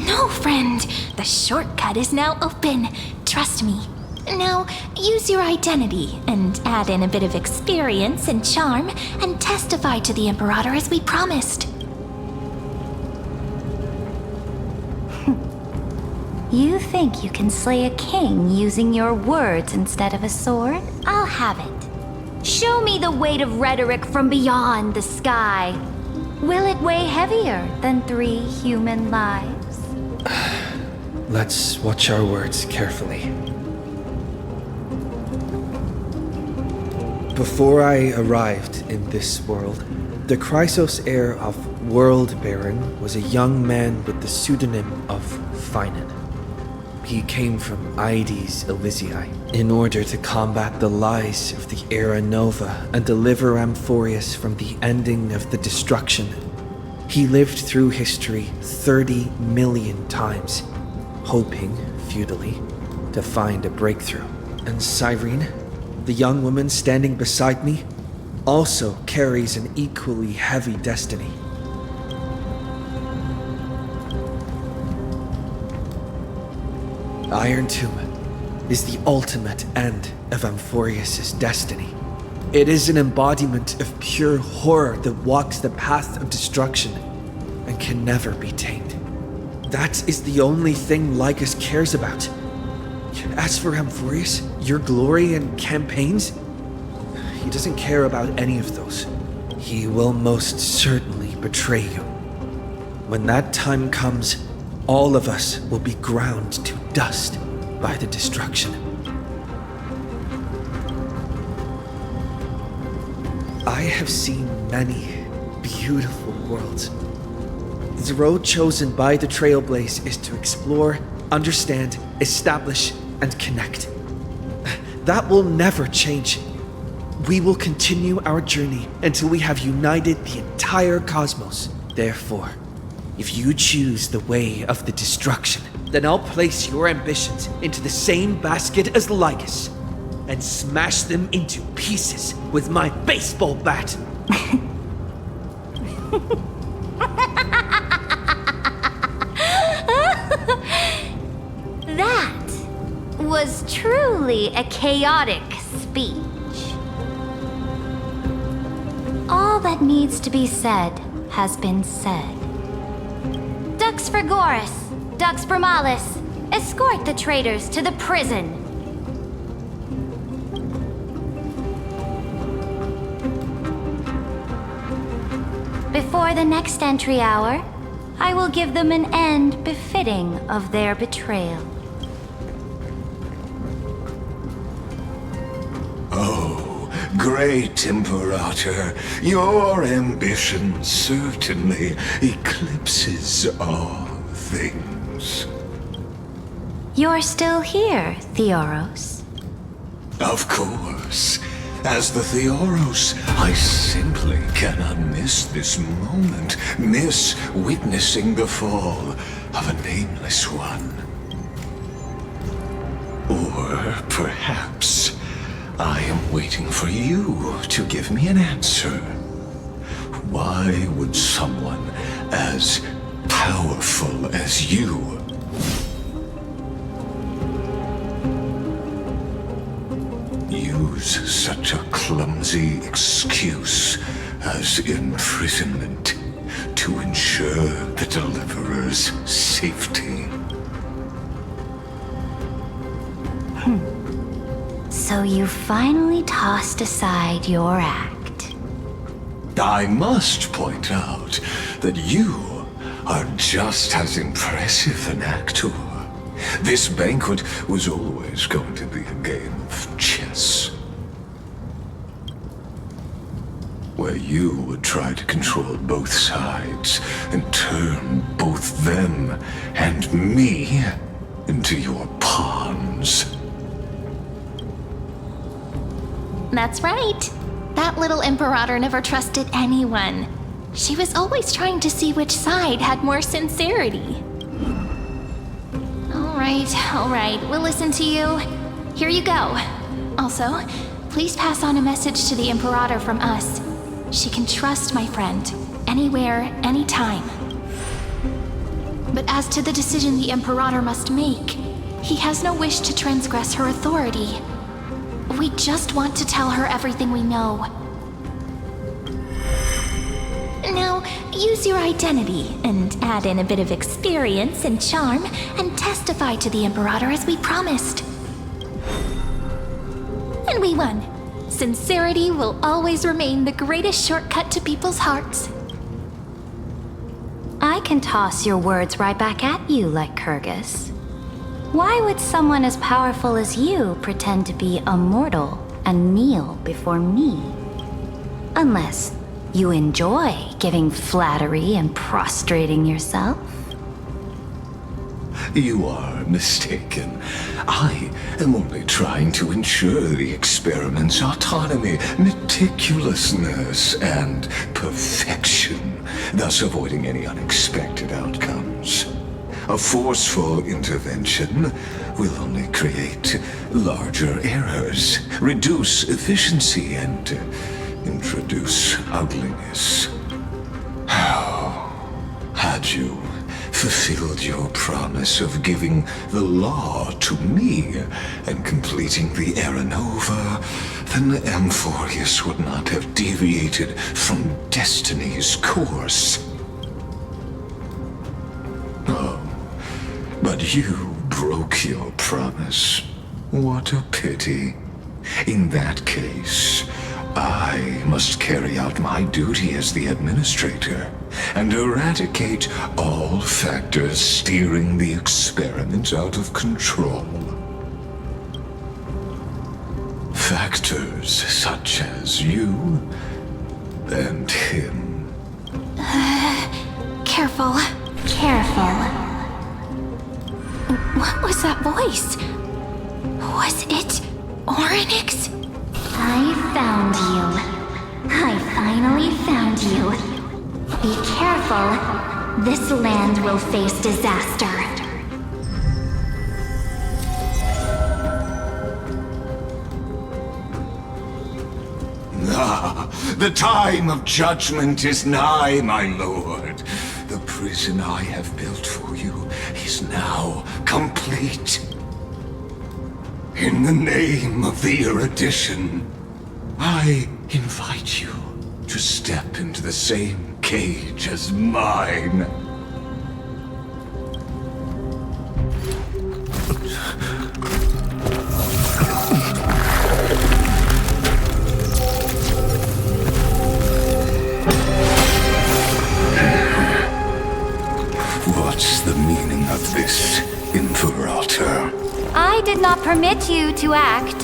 Speaker 3: No, friend. The shortcut is now open. Trust me. Now, use your identity and add in a bit of experience and charm and testify to the Imperator as we promised.
Speaker 10: You think you can slay a king using your words instead of a sword? I'll have it. Show me the weight of rhetoric from beyond the sky. Will it weigh heavier than 3 human lives?
Speaker 1: Let's watch our words carefully. Before I arrived in this world, the Chrysos heir of World Baron was a young man with the pseudonym of Finan. He came from Ides Elysiae in order to combat the lies of the Era Nova and deliver Amphorius from the ending of the destruction. He lived through history 30 million times, hoping, futilely, to find a breakthrough. And Cyrene, the young woman standing beside me, also carries an equally heavy destiny. Iron Tomb is the ultimate end of Amphorius' destiny. It is an embodiment of pure horror that walks the path of destruction and can never be tamed. That is the only thing Lycus cares about. As for Amphorius, your glory and campaigns, he doesn't care about any of those. He will most certainly betray you. When that time comes, all of us will be ground to dust by the destruction. I have seen many beautiful worlds. The road chosen by the Trailblaze is to explore, understand, establish, and connect. That will never change. We will continue our journey until we have united the entire cosmos. Therefore, if you choose the way of the destruction,
Speaker 17: Then I'll place your ambitions into the same basket as Lycus and smash them into pieces with my baseball bat.
Speaker 10: That was truly a chaotic speech. All that needs to be said has been said. Dux Frigoris, Dux Bromalis, escort the traitors to the prison. Before the next entry hour, I will give them an end befitting of their betrayal.
Speaker 6: Oh, great Imperator, your ambition certainly eclipses all things.
Speaker 10: You're still here, Theoros.
Speaker 6: Of course. As the Theoros, I simply cannot miss this moment, miss witnessing the fall of a nameless one. Or perhaps I am waiting for you to give me an answer. Why would someone as powerful as you use such a clumsy excuse as imprisonment to ensure the Deliverer's safety?
Speaker 10: So you finally tossed aside your act.
Speaker 6: I must point out that you are just as impressive an actor. This banquet was always going to be a game of chess, where you would try to control both sides and turn both them and me into your pawns.
Speaker 3: That's right. That little Imperator never trusted anyone. She was always trying to see which side had more sincerity. All right, we'll listen to you. Here you go. Also, please pass on a message to the Imperator from us. She can trust my friend, anywhere, anytime. But as to the decision the Imperator must make, he has no wish to transgress her authority. We just want to tell her everything we know. Now, use your identity and add in a bit of experience and charm and testify to the Imperator as we promised. And we won. Sincerity will always remain the greatest shortcut to people's hearts.
Speaker 10: I can toss your words right back at you, like Kyrgyz. Why would someone as powerful as you pretend to be immortal and kneel before me? Unless you enjoy giving flattery and prostrating yourself?
Speaker 6: You are mistaken. I am only trying to ensure the experiment's autonomy, meticulousness, and perfection, thus avoiding any unexpected outcomes. A forceful intervention will only create larger errors, reduce efficiency, and introduce ugliness. How had you fulfilled your promise of giving the law to me and completing the Era Nova, then Amphorius would not have deviated from destiny's course. Oh, but you broke your promise. What a pity. In that case, I must carry out my duty as the administrator and eradicate all factors steering the experiment out of control. Factors such as you and him.
Speaker 3: Careful. What was that voice? Was it Orynyx?
Speaker 10: I found you. I finally found you. Be careful. This land will face disaster.
Speaker 6: The time of judgment is nigh, my lord. The prison I have built for you is now complete. In the name of the erudition, I invite you to step into the same cage as mine. What's the meaning of this, Imperator?
Speaker 10: I did not permit you to act.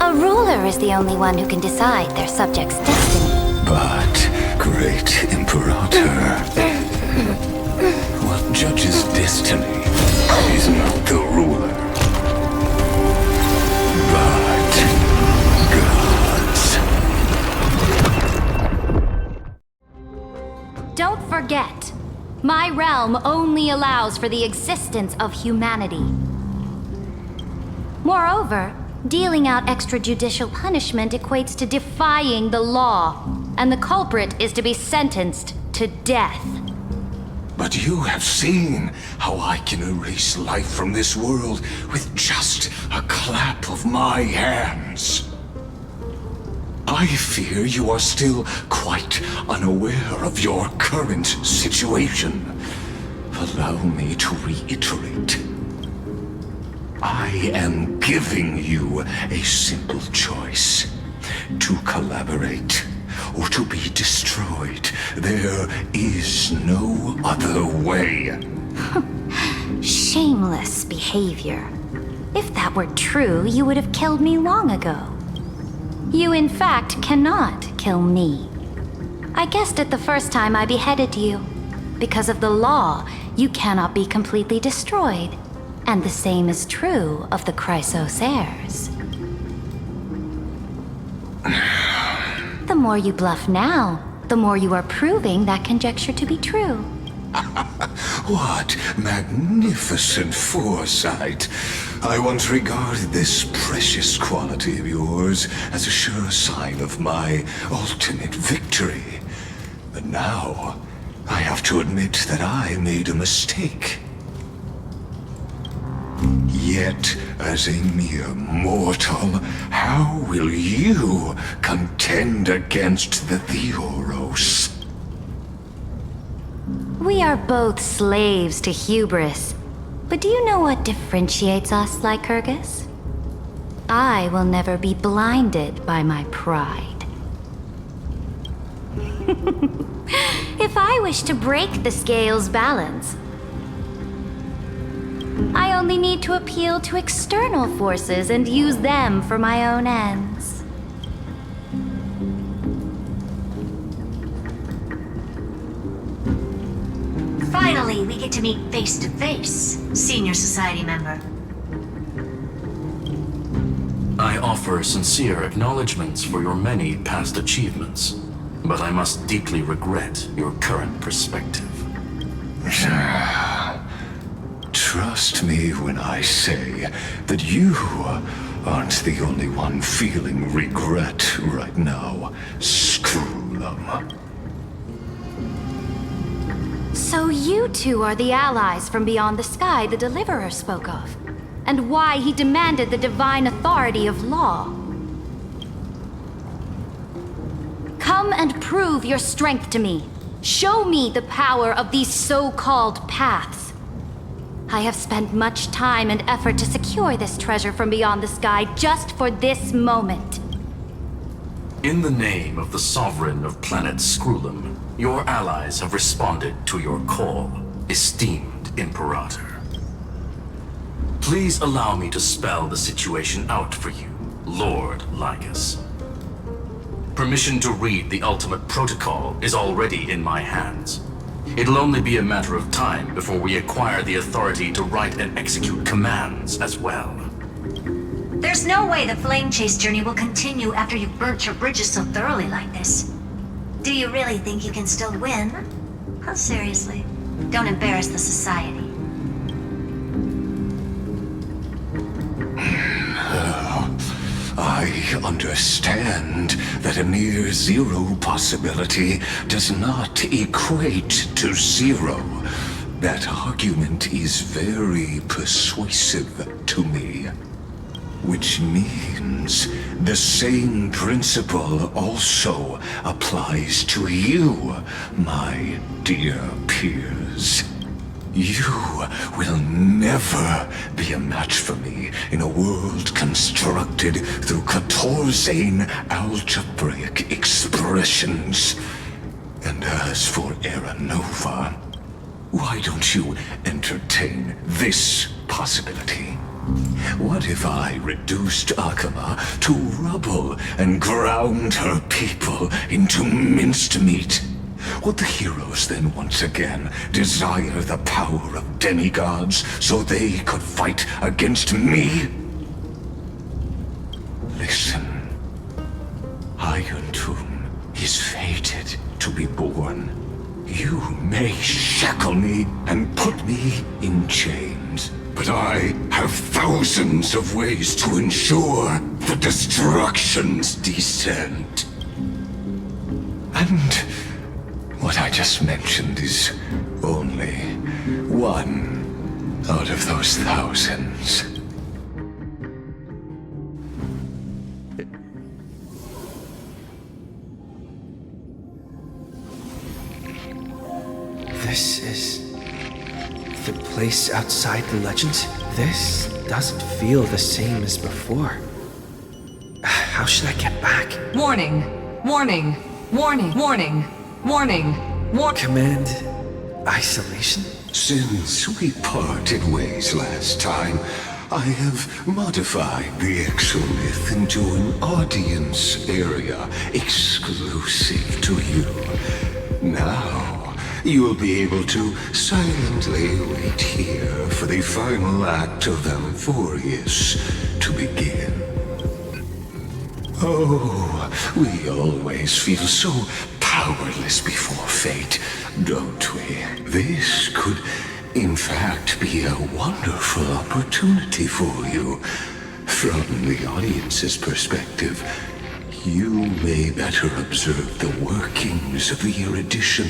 Speaker 10: A ruler is the only one who can decide their subject's destiny.
Speaker 6: But, great Imperator, what judges destiny is not the ruler, but gods.
Speaker 10: Don't forget, my realm only allows for the existence of humanity. Moreover, dealing out extrajudicial punishment equates to defying the law, and the culprit is to be sentenced to death.
Speaker 6: But you have seen how I can erase life from this world with just a clap of my hands. I fear you are still quite unaware of your current situation. Allow me to reiterate. I am giving you a simple choice. To collaborate or to be destroyed. There is no other way.
Speaker 10: Shameless behavior. If that were true, you would have killed me long ago. You, in fact, cannot kill me. I guessed it the first time I beheaded you. Because of the law, you cannot be completely destroyed. And the same is true of the Chrysos heirs. The more you bluff now, the more you are proving that conjecture to be true.
Speaker 6: What magnificent foresight. I once regarded this precious quality of yours as a sure sign of my ultimate victory. But now, I have to admit that I made a mistake. Yet, as a mere mortal, how will you contend against the Theoros?
Speaker 10: We are both slaves to hubris. But do you know what differentiates us, Lycurgus? I will never be blinded by my pride. If I wish to break the scale's balance, I only need to appeal to external forces and use them for my own ends.
Speaker 5: Finally, we get to meet face to face, Senior Society member.
Speaker 2: I offer sincere acknowledgments for your many past achievements, but I must deeply regret your current perspective.
Speaker 6: Trust me when I say that you aren't the only one feeling regret right now, Screwlum.
Speaker 10: So you two are the allies from beyond the sky the Deliverer spoke of, and why he demanded the divine authority of law. Come and prove your strength to me. Show me the power of these so-called paths. I have spent much time and effort to secure this treasure from beyond the sky just for this moment.
Speaker 2: In the name of the Sovereign of planet Screwlum, your allies have responded to your call, esteemed Imperator. Please allow me to spell the situation out for you, Lord Lycus. Permission to read the ultimate protocol is already in my hands. It'll only be a matter of time before we acquire the authority to write and execute commands as well.
Speaker 5: There's no way the flame chase journey will continue after you've burnt your bridges so thoroughly like this. Do you really think you can still win? Oh, seriously. Don't embarrass the society.
Speaker 6: I understand that a near zero possibility does not equate to zero. That argument is very persuasive to me. Which means the same principle also applies to you, my dear peers. You will never be a match for me in a world constructed through Catorzane algebraic expressions. And as for Era Nova, why don't you entertain this possibility? What if I reduced Akama to rubble and ground her people into minced meat? Would the heroes then once again desire the power of demigods so they could fight against me? Listen. Iron Tomb is fated to be born. You may shackle me and put me in chains, but I have thousands of ways to ensure the destruction's descent. And what I just mentioned is only one out of those thousands.
Speaker 1: This is the place outside the legends? This doesn't feel the same as before. How should I get back?
Speaker 9: Warning! Warning! Warning! Warning! Warning!
Speaker 1: Command isolation?
Speaker 6: Since we parted ways last time, I have modified the exolith into an audience area exclusive to you. Now, you'll be able to silently wait here for the final act of Amphorius to begin. Oh, we always feel so powerless before fate, don't we? This could, in fact, be a wonderful opportunity for you. From the audience's perspective, you may better observe the workings of the erudition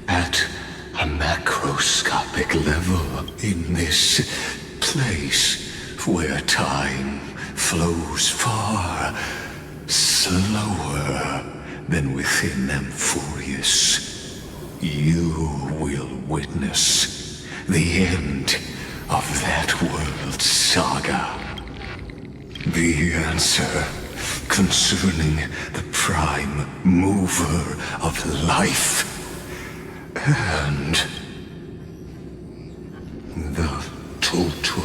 Speaker 6: at a macroscopic level in this place where time flows far slower than within Amphorius. You will witness the end of that world saga. The answer concerning the prime mover of life and the total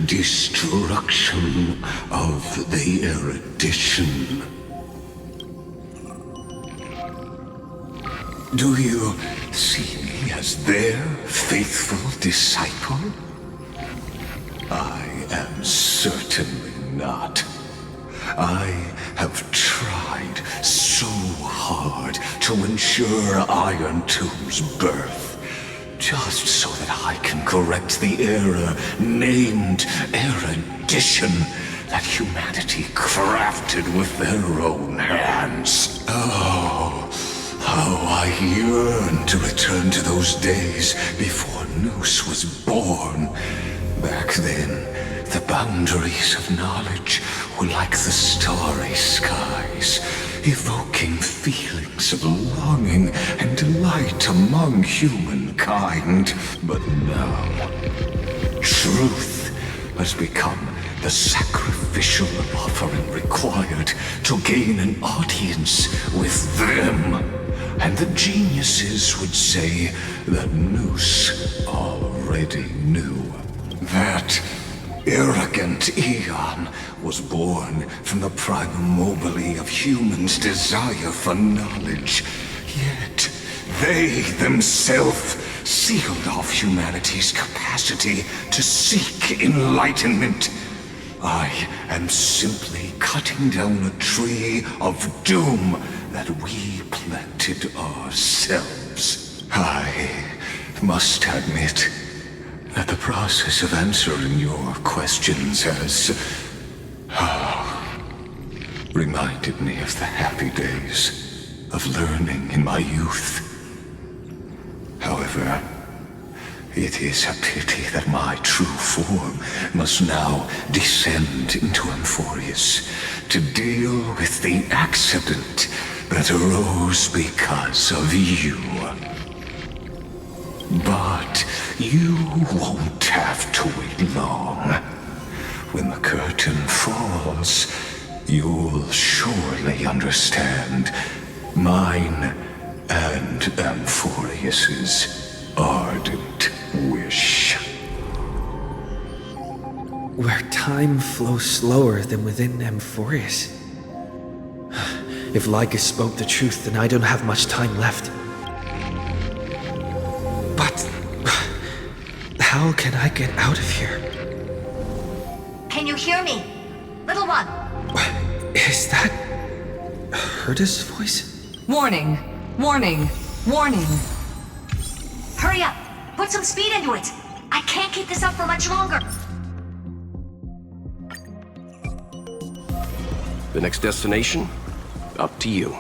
Speaker 6: destruction of the erudition. Do you see me as their faithful disciple? I am certainly not. I have tried so hard to ensure Iron Tomb's birth, just so that I can correct the error named erudition that humanity crafted with their own hands. Oh, how I yearn to return to those days before Noose was born. Back then, the boundaries of knowledge were like the starry skies, evoking feelings of longing and delight among humankind. But now, truth has become the sacrificial offering required to gain an audience with them. And the geniuses would say that Noose already knew. That arrogant Eon was born from the primum mobile of humans' desire for knowledge. Yet they themselves sealed off humanity's capacity to seek enlightenment. I am simply cutting down a tree of doom that we planted ourselves. I must admit that the process of answering your questions has reminded me of the happy days of learning in my youth. However, it is a pity that my true form must now descend into Amphorius to deal with the accident that arose because of you. But you won't have to wait long. When the curtain falls, you'll surely understand mine and Amphorius's ardent wish.
Speaker 1: Where time flows slower than within Amphorius. If Lycus spoke the truth, then I don't have much time left. But how can I get out of here?
Speaker 5: Can you hear me? Little one.
Speaker 1: Is that Herda's voice?
Speaker 9: Warning! Warning! Warning!
Speaker 5: Hurry up! Put some speed into it! I can't keep this up for much longer!
Speaker 12: The next destination? Up to you.